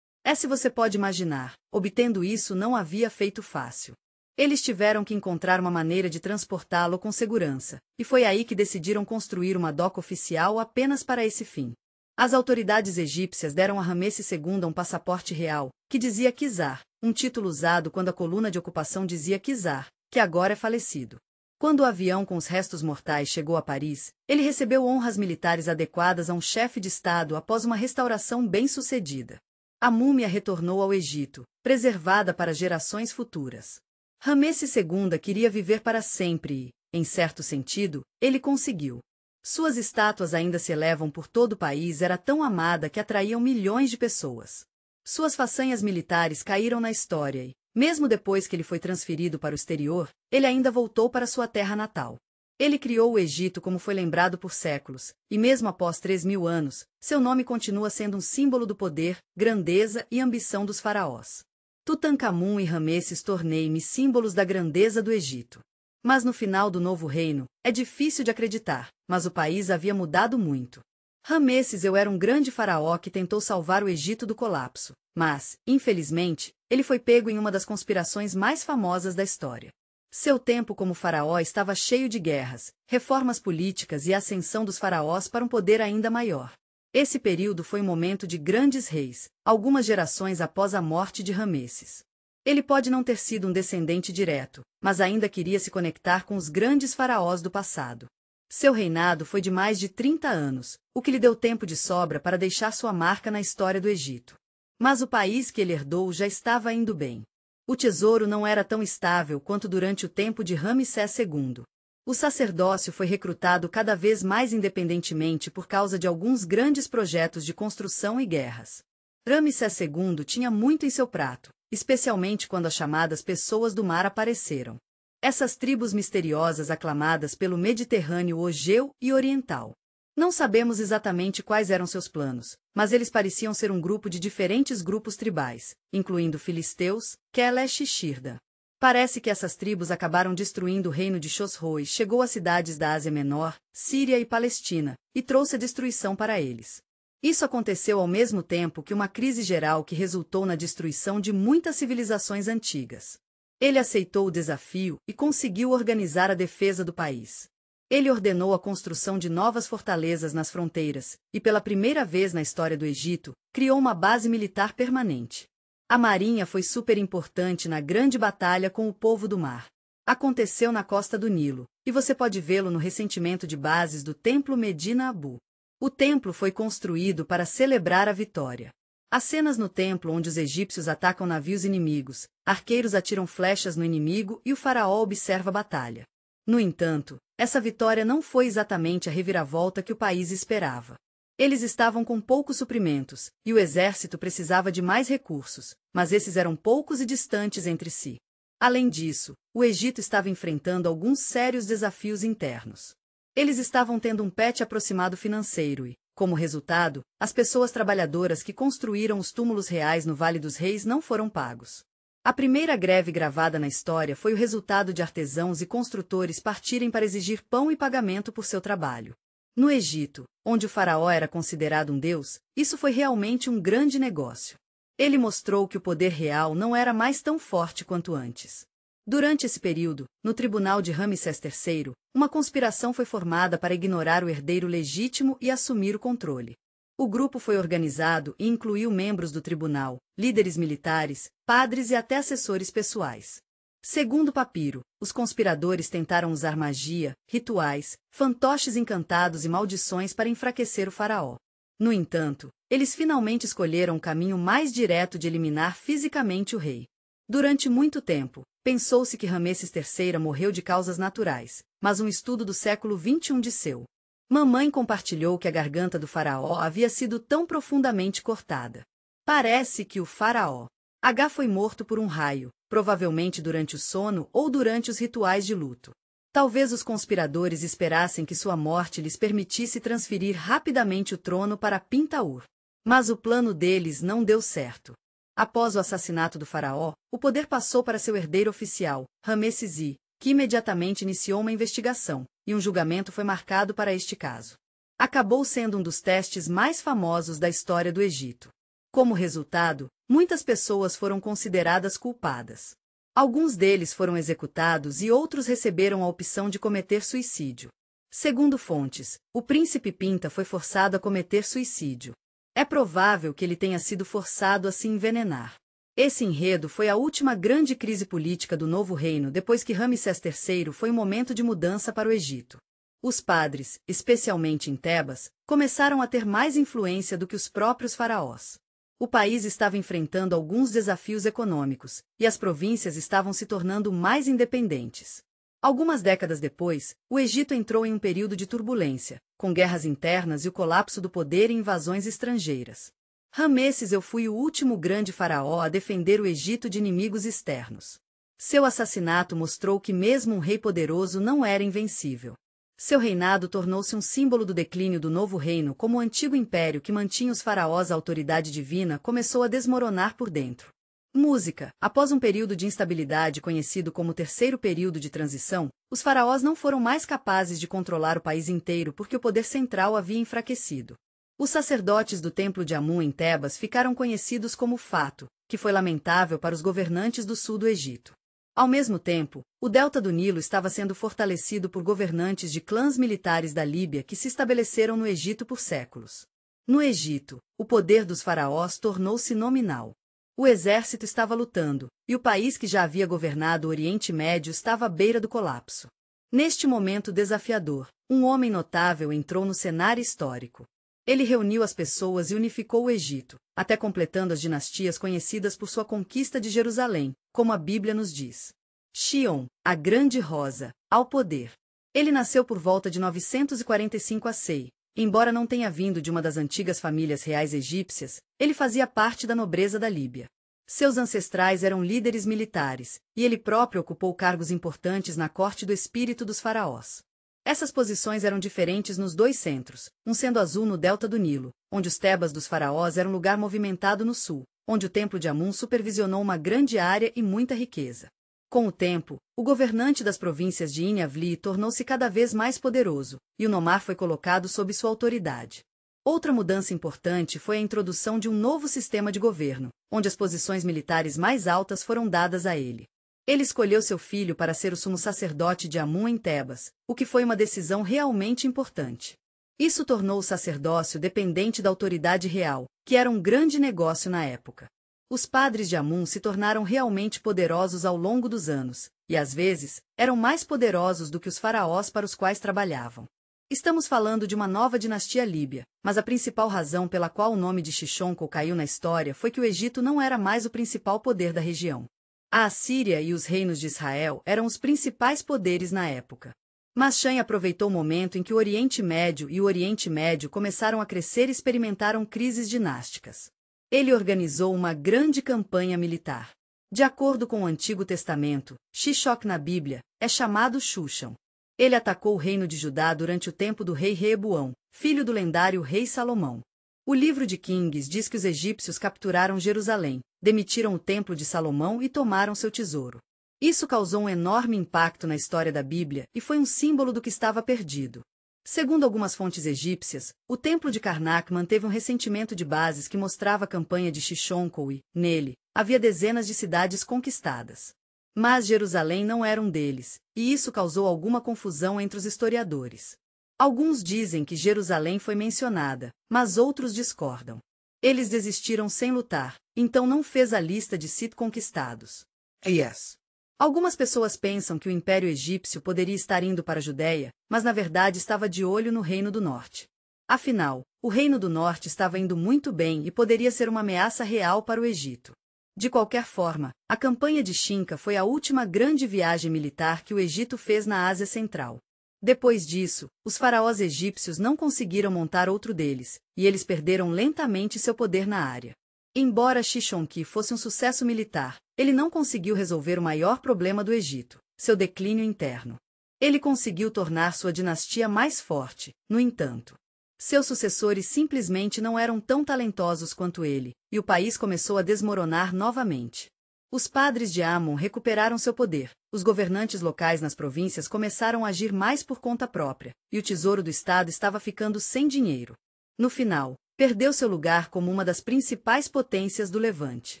se você pode imaginar, obtendo isso não havia feito fácil. Eles tiveram que encontrar uma maneira de transportá-lo com segurança, e foi aí que decidiram construir uma doca oficial apenas para esse fim. As autoridades egípcias deram a Ramesses II um passaporte real, que dizia Kizar, um título usado quando a coluna de ocupação dizia Kizar, que agora é falecido. Quando o avião com os restos mortais chegou a Paris, ele recebeu honras militares adequadas a um chefe de Estado após uma restauração bem-sucedida. A múmia retornou ao Egito, preservada para gerações futuras. Ramesses II queria viver para sempre e, em certo sentido, ele conseguiu. Suas estátuas ainda se elevam por todo o país, era tão amada que atraíam milhões de pessoas. Suas façanhas militares caíram na história e, mesmo depois que ele foi transferido para o exterior, ele ainda voltou para sua terra natal. Ele criou o Egito como foi lembrado por séculos, e mesmo após 3.000 anos, seu nome continua sendo um símbolo do poder, grandeza e ambição dos faraós. Tutankhamun e Ramesses tornei-me símbolos da grandeza do Egito. Mas no final do novo reino, é difícil de acreditar, mas o país havia mudado muito. Ramesses era um grande faraó que tentou salvar o Egito do colapso, mas, infelizmente, ele foi pego em uma das conspirações mais famosas da história. Seu tempo como faraó estava cheio de guerras, reformas políticas e a ascensão dos faraós para um poder ainda maior. Esse período foi um momento de grandes reis, algumas gerações após a morte de Ramesses. Ele pode não ter sido um descendente direto, mas ainda queria se conectar com os grandes faraós do passado. Seu reinado foi de mais de 30 anos, o que lhe deu tempo de sobra para deixar sua marca na história do Egito. Mas o país que ele herdou já estava indo bem. O tesouro não era tão estável quanto durante o tempo de Ramsés II. O sacerdócio foi recrutado cada vez mais independentemente por causa de alguns grandes projetos de construção e guerras. Ramsés II tinha muito em seu prato, especialmente quando as chamadas pessoas do mar apareceram. Essas tribos misteriosas aclamadas pelo Mediterrâneo Egeu e Oriental. Não sabemos exatamente quais eram seus planos, mas eles pareciam ser um grupo de diferentes grupos tribais, incluindo filisteus, Quelesh e Shirda. Parece que essas tribos acabaram destruindo o reino de Chosroe e chegou às cidades da Ásia Menor, Síria e Palestina, e trouxe a destruição para eles. Isso aconteceu ao mesmo tempo que uma crise geral que resultou na destruição de muitas civilizações antigas. Ele aceitou o desafio e conseguiu organizar a defesa do país. Ele ordenou a construção de novas fortalezas nas fronteiras, e pela primeira vez na história do Egito, criou uma base militar permanente. A marinha foi super importante na grande batalha com o povo do mar. Aconteceu na costa do Nilo, e você pode vê-lo no ressentimento de bases do Templo Medina Abu. O templo foi construído para celebrar a vitória. Há cenas no templo onde os egípcios atacam navios inimigos, arqueiros atiram flechas no inimigo e o faraó observa a batalha. No entanto, essa vitória não foi exatamente a reviravolta que o país esperava. Eles estavam com poucos suprimentos, e o exército precisava de mais recursos, mas esses eram poucos e distantes entre si. Além disso, o Egito estava enfrentando alguns sérios desafios internos. Eles estavam tendo um pet aproximado financeiro e, como resultado, as pessoas trabalhadoras que construíram os túmulos reais no Vale dos Reis não foram pagos. A primeira greve gravada na história foi o resultado de artesãos e construtores partirem para exigir pão e pagamento por seu trabalho. No Egito, onde o faraó era considerado um deus, isso foi realmente um grande negócio. Ele mostrou que o poder real não era mais tão forte quanto antes. Durante esse período, no tribunal de Ramsés III, uma conspiração foi formada para ignorar o herdeiro legítimo e assumir o controle. O grupo foi organizado e incluiu membros do tribunal, líderes militares, padres e até assessores pessoais. Segundo o papiro, os conspiradores tentaram usar magia, rituais, fantoches encantados e maldições para enfraquecer o faraó. No entanto, eles finalmente escolheram o caminho mais direto de eliminar fisicamente o rei. Durante muito tempo, pensou-se que Ramsés III morreu de causas naturais, mas um estudo do século XXI disseu. Mamãe compartilhou que a garganta do faraó havia sido tão profundamente cortada. Parece que o faraó H foi morto por um raio, provavelmente durante o sono ou durante os rituais de luto. Talvez os conspiradores esperassem que sua morte lhes permitisse transferir rapidamente o trono para Pintaur. Mas o plano deles não deu certo. Após o assassinato do faraó, o poder passou para seu herdeiro oficial, Ramesses I, que imediatamente iniciou uma investigação, e um julgamento foi marcado para este caso. Acabou sendo um dos testes mais famosos da história do Egito. Como resultado, muitas pessoas foram consideradas culpadas. Alguns deles foram executados e outros receberam a opção de cometer suicídio. Segundo fontes, o príncipe Pinta foi forçado a cometer suicídio. É provável que ele tenha sido forçado a se envenenar. Esse enredo foi a última grande crise política do novo reino depois que Ramsés III foi um momento de mudança para o Egito. Os padres, especialmente em Tebas, começaram a ter mais influência do que os próprios faraós. O país estava enfrentando alguns desafios econômicos, e as províncias estavam se tornando mais independentes. Algumas décadas depois, o Egito entrou em um período de turbulência, com guerras internas e o colapso do poder e invasões estrangeiras. Ramesses I foi o último grande faraó a defender o Egito de inimigos externos. Seu assassinato mostrou que mesmo um rei poderoso não era invencível. Seu reinado tornou-se um símbolo do declínio do novo reino, como o antigo império que mantinha os faraós à autoridade divina começou a desmoronar por dentro. Música. Após um período de instabilidade conhecido como Terceiro Período de Transição, os faraós não foram mais capazes de controlar o país inteiro porque o poder central havia enfraquecido. Os sacerdotes do Templo de Amun em Tebas ficaram conhecidos como fato, que foi lamentável para os governantes do sul do Egito. Ao mesmo tempo, o delta do Nilo estava sendo fortalecido por governantes de clãs militares da Líbia que se estabeleceram no Egito por séculos. No Egito, o poder dos faraós tornou-se nominal. O exército estava lutando, e o país que já havia governado o Oriente Médio estava à beira do colapso. Neste momento desafiador, um homem notável entrou no cenário histórico. Ele reuniu as pessoas e unificou o Egito, até completando as dinastias conhecidas por sua conquista de Jerusalém, como a Bíblia nos diz. Xion, a Grande Rosa, ao poder. Ele nasceu por volta de 945 a.C. Embora não tenha vindo de uma das antigas famílias reais egípcias, ele fazia parte da nobreza da Líbia. Seus ancestrais eram líderes militares, e ele próprio ocupou cargos importantes na corte do espírito dos faraós. Essas posições eram diferentes nos dois centros, um sendo azul no delta do Nilo, onde os Tebas dos faraós eram um lugar movimentado no sul, onde o Templo de Amun supervisionou uma grande área e muita riqueza. Com o tempo, o governante das províncias de Inhavli tornou-se cada vez mais poderoso, e o Nomar foi colocado sob sua autoridade. Outra mudança importante foi a introdução de um novo sistema de governo, onde as posições militares mais altas foram dadas a ele. Ele escolheu seu filho para ser o sumo sacerdote de Amun em Tebas, o que foi uma decisão realmente importante. Isso tornou o sacerdócio dependente da autoridade real, que era um grande negócio na época. Os padres de Amun se tornaram realmente poderosos ao longo dos anos, e às vezes, eram mais poderosos do que os faraós para os quais trabalhavam. Estamos falando de uma nova dinastia líbia, mas a principal razão pela qual o nome de Xixonco caiu na história foi que o Egito não era mais o principal poder da região. A Assíria e os reinos de Israel eram os principais poderes na época. Mas Shem aproveitou o momento em que o Oriente Médio e o Oriente Médio começaram a crescer e experimentaram crises dinásticas. Ele organizou uma grande campanha militar. De acordo com o Antigo Testamento, Shishak na Bíblia é chamado Xuxão. Ele atacou o reino de Judá durante o tempo do rei Reeboão, filho do lendário rei Salomão. O livro de Kings diz que os egípcios capturaram Jerusalém, demitiram o templo de Salomão e tomaram seu tesouro. Isso causou um enorme impacto na história da Bíblia e foi um símbolo do que estava perdido. Segundo algumas fontes egípcias, o templo de Karnak manteve um ressentimento de bases que mostrava a campanha de Shishonkou e, nele, havia dezenas de cidades conquistadas. Mas Jerusalém não era um deles, e isso causou alguma confusão entre os historiadores. Alguns dizem que Jerusalém foi mencionada, mas outros discordam. Eles desistiram sem lutar, então não fez a lista de sítios conquistados. Yes. Algumas pessoas pensam que o Império Egípcio poderia estar indo para a Judéia, mas na verdade estava de olho no Reino do Norte. Afinal, o Reino do Norte estava indo muito bem e poderia ser uma ameaça real para o Egito. De qualquer forma, a campanha de Xinca foi a última grande viagem militar que o Egito fez na Ásia Central. Depois disso, os faraós egípcios não conseguiram montar outro deles, e eles perderam lentamente seu poder na área. Embora Shishonki fosse um sucesso militar, ele não conseguiu resolver o maior problema do Egito, seu declínio interno. Ele conseguiu tornar sua dinastia mais forte, no entanto. Seus sucessores simplesmente não eram tão talentosos quanto ele, e o país começou a desmoronar novamente. Os padres de Amon recuperaram seu poder, os governantes locais nas províncias começaram a agir mais por conta própria, e o tesouro do estado estava ficando sem dinheiro. No final, perdeu seu lugar como uma das principais potências do Levante.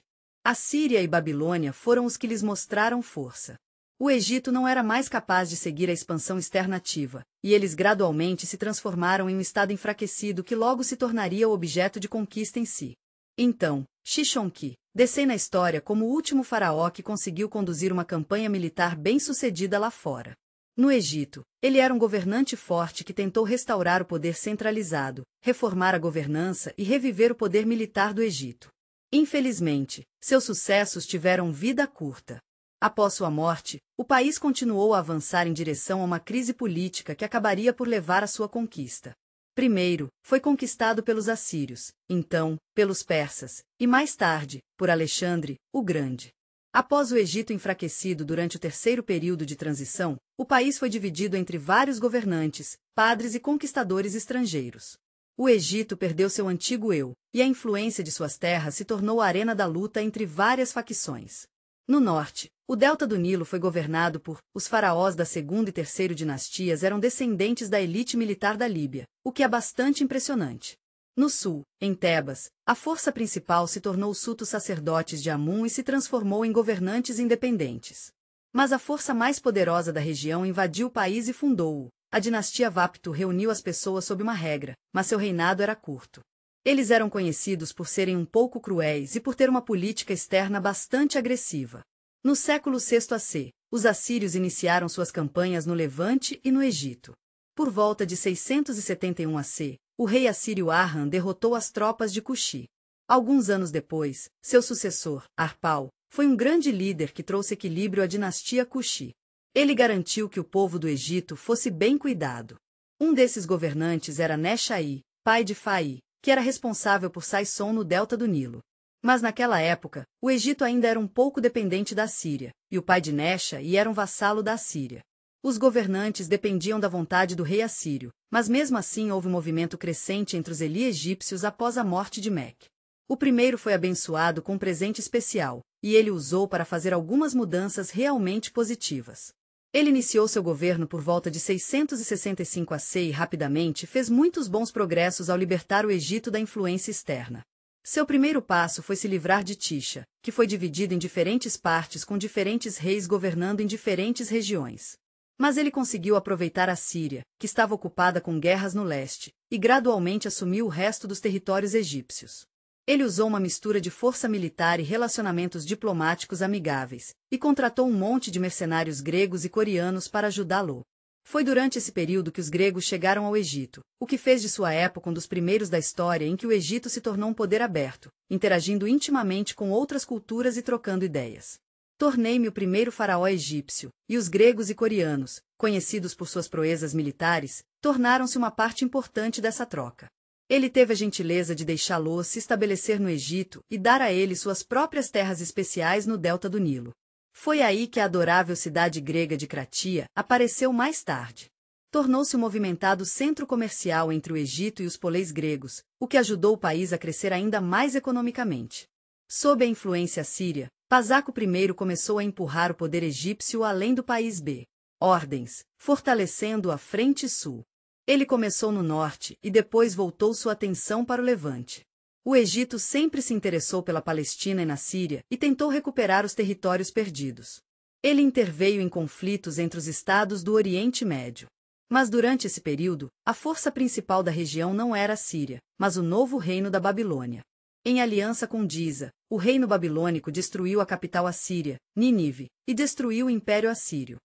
A Síria e Babilônia foram os que lhes mostraram força. O Egito não era mais capaz de seguir a expansão externa ativa, e eles gradualmente se transformaram em um estado enfraquecido que logo se tornaria o objeto de conquista em si. Então, Shishonki desceu na história como o último faraó que conseguiu conduzir uma campanha militar bem-sucedida lá fora. No Egito, ele era um governante forte que tentou restaurar o poder centralizado, reformar a governança e reviver o poder militar do Egito. Infelizmente, seus sucessos tiveram vida curta. Após sua morte, o país continuou a avançar em direção a uma crise política que acabaria por levar à sua conquista. Primeiro, foi conquistado pelos assírios, então, pelos persas, e mais tarde, por Alexandre, o Grande. Após o Egito enfraquecido durante o terceiro período de transição, o país foi dividido entre vários governantes, padres e conquistadores estrangeiros. O Egito perdeu seu antigo eu, e a influência de suas terras se tornou a arena da luta entre várias facções. No norte, o delta do Nilo foi governado por os faraós da segunda e terceira dinastias eram descendentes da elite militar da Líbia, o que é bastante impressionante. No sul, em Tebas, a força principal se tornou os sultos sacerdotes de Amun e se transformou em governantes independentes. Mas a força mais poderosa da região invadiu o país e fundou-o. A dinastia Vaptu reuniu as pessoas sob uma regra, mas seu reinado era curto. Eles eram conhecidos por serem um pouco cruéis e por ter uma política externa bastante agressiva. No século VI AC, os assírios iniciaram suas campanhas no Levante e no Egito. Por volta de 671 AC, o rei assírio Arran derrotou as tropas de Cuxi. Alguns anos depois, seu sucessor, Arpal, foi um grande líder que trouxe equilíbrio à dinastia Cuxi. Ele garantiu que o povo do Egito fosse bem cuidado. Um desses governantes era Neshai, pai de Fai, que era responsável por Saisson no delta do Nilo. Mas naquela época, o Egito ainda era um pouco dependente da Síria, e o pai de Neshai era um vassalo da Síria. Os governantes dependiam da vontade do rei assírio, mas mesmo assim houve um movimento crescente entre os Eli egípcios após a morte de Mec. O primeiro foi abençoado com um presente especial, e ele usou para fazer algumas mudanças realmente positivas. Ele iniciou seu governo por volta de 665 AC e rapidamente fez muitos bons progressos ao libertar o Egito da influência externa. Seu primeiro passo foi se livrar de Tisha, que foi dividido em diferentes partes com diferentes reis governando em diferentes regiões. Mas ele conseguiu aproveitar a Síria, que estava ocupada com guerras no leste, e gradualmente assumiu o resto dos territórios egípcios. Ele usou uma mistura de força militar e relacionamentos diplomáticos amigáveis, e contratou um monte de mercenários gregos e coreanos para ajudá-lo. Foi durante esse período que os gregos chegaram ao Egito, o que fez de sua época um dos primeiros da história em que o Egito se tornou um poder aberto, interagindo intimamente com outras culturas e trocando ideias. Tornei-me o primeiro faraó egípcio, e os gregos e coreanos, conhecidos por suas proezas militares, tornaram-se uma parte importante dessa troca. Ele teve a gentileza de deixá-los se estabelecer no Egito e dar a ele suas próprias terras especiais no delta do Nilo. Foi aí que a adorável cidade grega de Cratia apareceu mais tarde. tornou-se um movimentado centro comercial entre o Egito e os poleis gregos, o que ajudou o país a crescer ainda mais economicamente. Sob a influência assíria, Pazaco I começou a empurrar o poder egípcio além do país B. Ordens, fortalecendo a frente sul. Ele começou no norte e depois voltou sua atenção para o levante. O Egito sempre se interessou pela Palestina e na Síria e tentou recuperar os territórios perdidos. Ele interveio em conflitos entre os estados do Oriente Médio. Mas durante esse período, a força principal da região não era a Síria, mas o novo reino da Babilônia. Em aliança com Disa, o reino babilônico destruiu a capital assíria, Nínive, e destruiu o Império Assírio.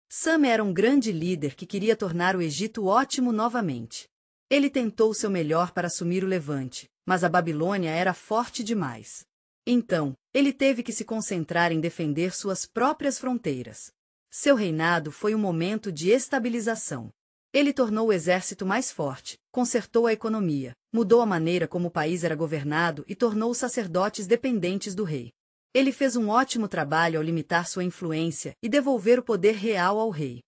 Sam era um grande líder que queria tornar o Egito ótimo novamente. Ele tentou seu melhor para assumir o levante, mas a Babilônia era forte demais. Então, ele teve que se concentrar em defender suas próprias fronteiras. Seu reinado foi um momento de estabilização. Ele tornou o exército mais forte, consertou a economia, mudou a maneira como o país era governado e tornou os sacerdotes dependentes do rei. Ele fez um ótimo trabalho ao limitar sua influência e devolver o poder real ao rei.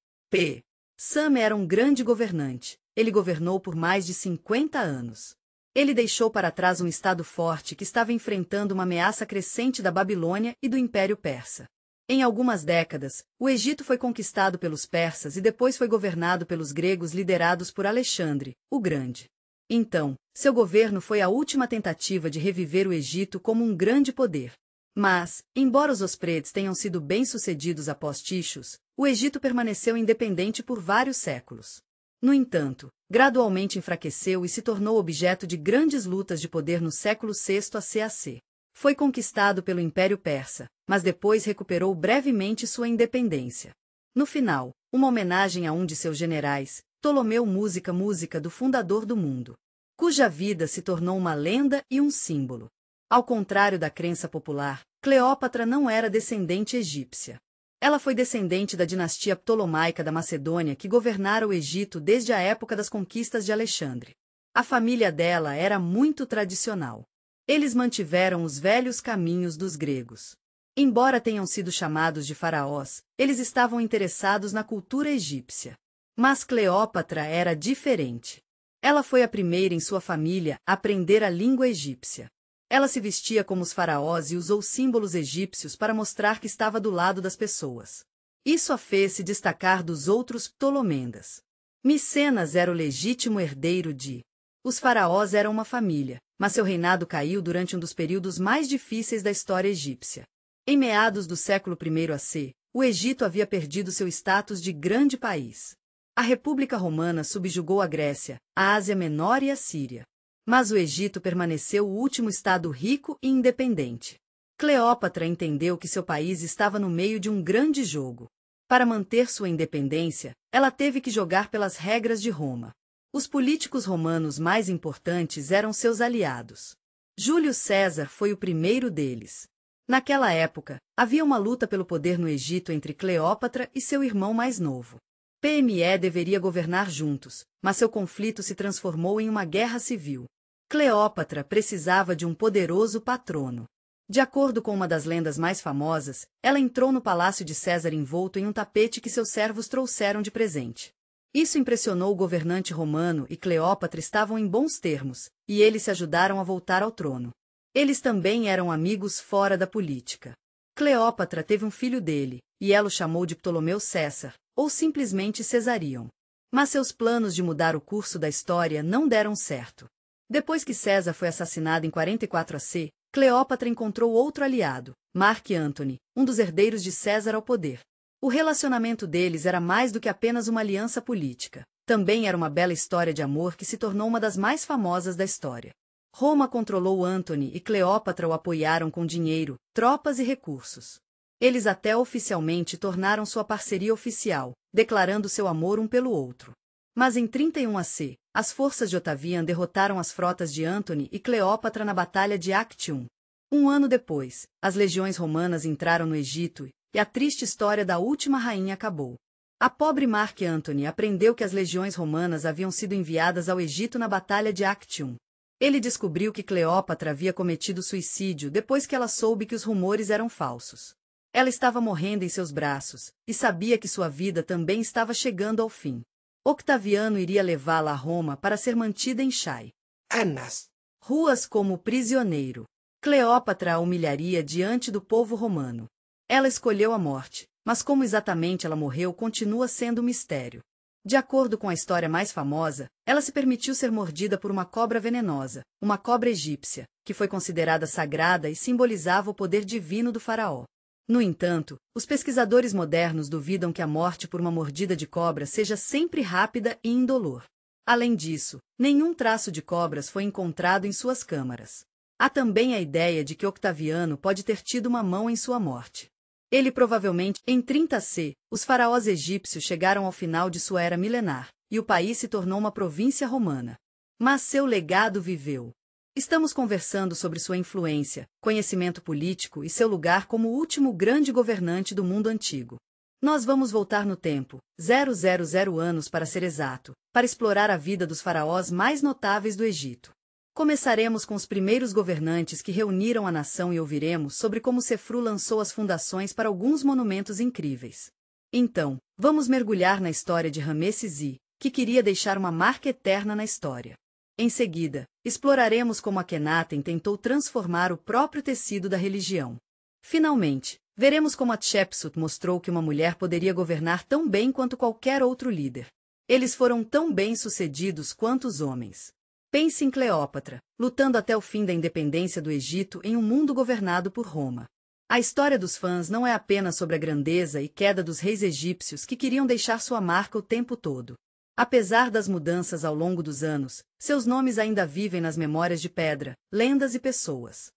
Sam era um grande governante. Ele governou por mais de 50 anos. Ele deixou para trás um estado forte que estava enfrentando uma ameaça crescente da Babilônia e do Império Persa. Em algumas décadas, o Egito foi conquistado pelos persas e depois foi governado pelos gregos liderados por Alexandre, o Grande. Então, seu governo foi a última tentativa de reviver o Egito como um grande poder. Mas, embora os Ospredes tenham sido bem-sucedidos após Tichos, o Egito permaneceu independente por vários séculos. No entanto, gradualmente enfraqueceu e se tornou objeto de grandes lutas de poder no século VI a.C. Foi conquistado pelo Império Persa, mas depois recuperou brevemente sua independência. No final, uma homenagem a um de seus generais, Ptolomeu Música do fundador do mundo, cuja vida se tornou uma lenda e um símbolo. Ao contrário da crença popular, Cleópatra não era descendente egípcia. Ela foi descendente da dinastia ptolomaica da Macedônia que governara o Egito desde a época das conquistas de Alexandre. A família dela era muito tradicional. Eles mantiveram os velhos caminhos dos gregos. Embora tenham sido chamados de faraós, eles estavam interessados na cultura egípcia. Mas Cleópatra era diferente. Ela foi a primeira em sua família a aprender a língua egípcia. Ela se vestia como os faraós e usou símbolos egípcios para mostrar que estava do lado das pessoas. Isso a fez se destacar dos outros Ptolomendas. Micenas era o legítimo herdeiro de. Os faraós eram uma família, mas seu reinado caiu durante um dos períodos mais difíceis da história egípcia. Em meados do século I a.C., o Egito havia perdido seu status de grande país. A República Romana subjugou a Grécia, a Ásia Menor e a Síria. Mas o Egito permaneceu o último estado rico e independente. Cleópatra entendeu que seu país estava no meio de um grande jogo. Para manter sua independência, ela teve que jogar pelas regras de Roma. Os políticos romanos mais importantes eram seus aliados. Júlio César foi o primeiro deles. Naquela época, havia uma luta pelo poder no Egito entre Cleópatra e seu irmão mais novo. PME deveria governar juntos, mas seu conflito se transformou em uma guerra civil. Cleópatra precisava de um poderoso patrono. De acordo com uma das lendas mais famosas, ela entrou no palácio de César envolto em um tapete que seus servos trouxeram de presente. Isso impressionou o governante romano e Cleópatra estavam em bons termos, e eles se ajudaram a voltar ao trono. Eles também eram amigos fora da política. Cleópatra teve um filho dele, e ela o chamou de Ptolomeu César, ou simplesmente Cesarion. Mas seus planos de mudar o curso da história não deram certo. Depois que César foi assassinado em 44 a.C., Cleópatra encontrou outro aliado, Marc Antony, um dos herdeiros de César ao poder. O relacionamento deles era mais do que apenas uma aliança política. Também era uma bela história de amor que se tornou uma das mais famosas da história. Roma controlou Antony e Cleópatra o apoiaram com dinheiro, tropas e recursos. Eles até oficialmente tornaram sua parceria oficial, declarando seu amor um pelo outro. Mas em 31 a.C., as forças de Otaviano derrotaram as frotas de Antony e Cleópatra na Batalha de Actium. Um ano depois, as legiões romanas entraram no Egito e a triste história da última rainha acabou. A pobre Marc Antony aprendeu que as legiões romanas haviam sido enviadas ao Egito na Batalha de Actium. Ele descobriu que Cleópatra havia cometido suicídio depois que ela soube que os rumores eram falsos. Ela estava morrendo em seus braços, e sabia que sua vida também estava chegando ao fim. Octaviano iria levá-la a Roma para ser mantida em Chai. Annas. Ruas como prisioneiro. Cleópatra a humilharia diante do povo romano. Ela escolheu a morte, mas como exatamente ela morreu continua sendo um mistério. De acordo com a história mais famosa, ela se permitiu ser mordida por uma cobra venenosa, uma cobra egípcia, que foi considerada sagrada e simbolizava o poder divino do faraó. No entanto, os pesquisadores modernos duvidam que a morte por uma mordida de cobra seja sempre rápida e indolor. Além disso, nenhum traço de cobras foi encontrado em suas câmaras. Há também a ideia de que Octaviano pode ter tido uma mão em sua morte. Ele provavelmente, em 30 C, os faraós egípcios chegaram ao final de sua era milenar, e o país se tornou uma província romana. Mas seu legado viveu. Estamos conversando sobre sua influência, conhecimento político e seu lugar como o último grande governante do mundo antigo. Nós vamos voltar no tempo, 000 anos para ser exato, para explorar a vida dos faraós mais notáveis do Egito. Começaremos com os primeiros governantes que reuniram a nação e ouviremos sobre como Sefru lançou as fundações para alguns monumentos incríveis. Então, vamos mergulhar na história de Ramesses I, que queria deixar uma marca eterna na história. Em seguida, exploraremos como Akhenaten tentou transformar o próprio tecido da religião. Finalmente, veremos como Hatshepsut mostrou que uma mulher poderia governar tão bem quanto qualquer outro líder. Eles foram tão bem-sucedidos quanto os homens. Pense em Cleópatra, lutando até o fim da independência do Egito em um mundo governado por Roma. A história dos fãs não é apenas sobre a grandeza e queda dos reis egípcios que queriam deixar sua marca o tempo todo. Apesar das mudanças ao longo dos anos, seus nomes ainda vivem nas memórias de pedra, lendas e pessoas.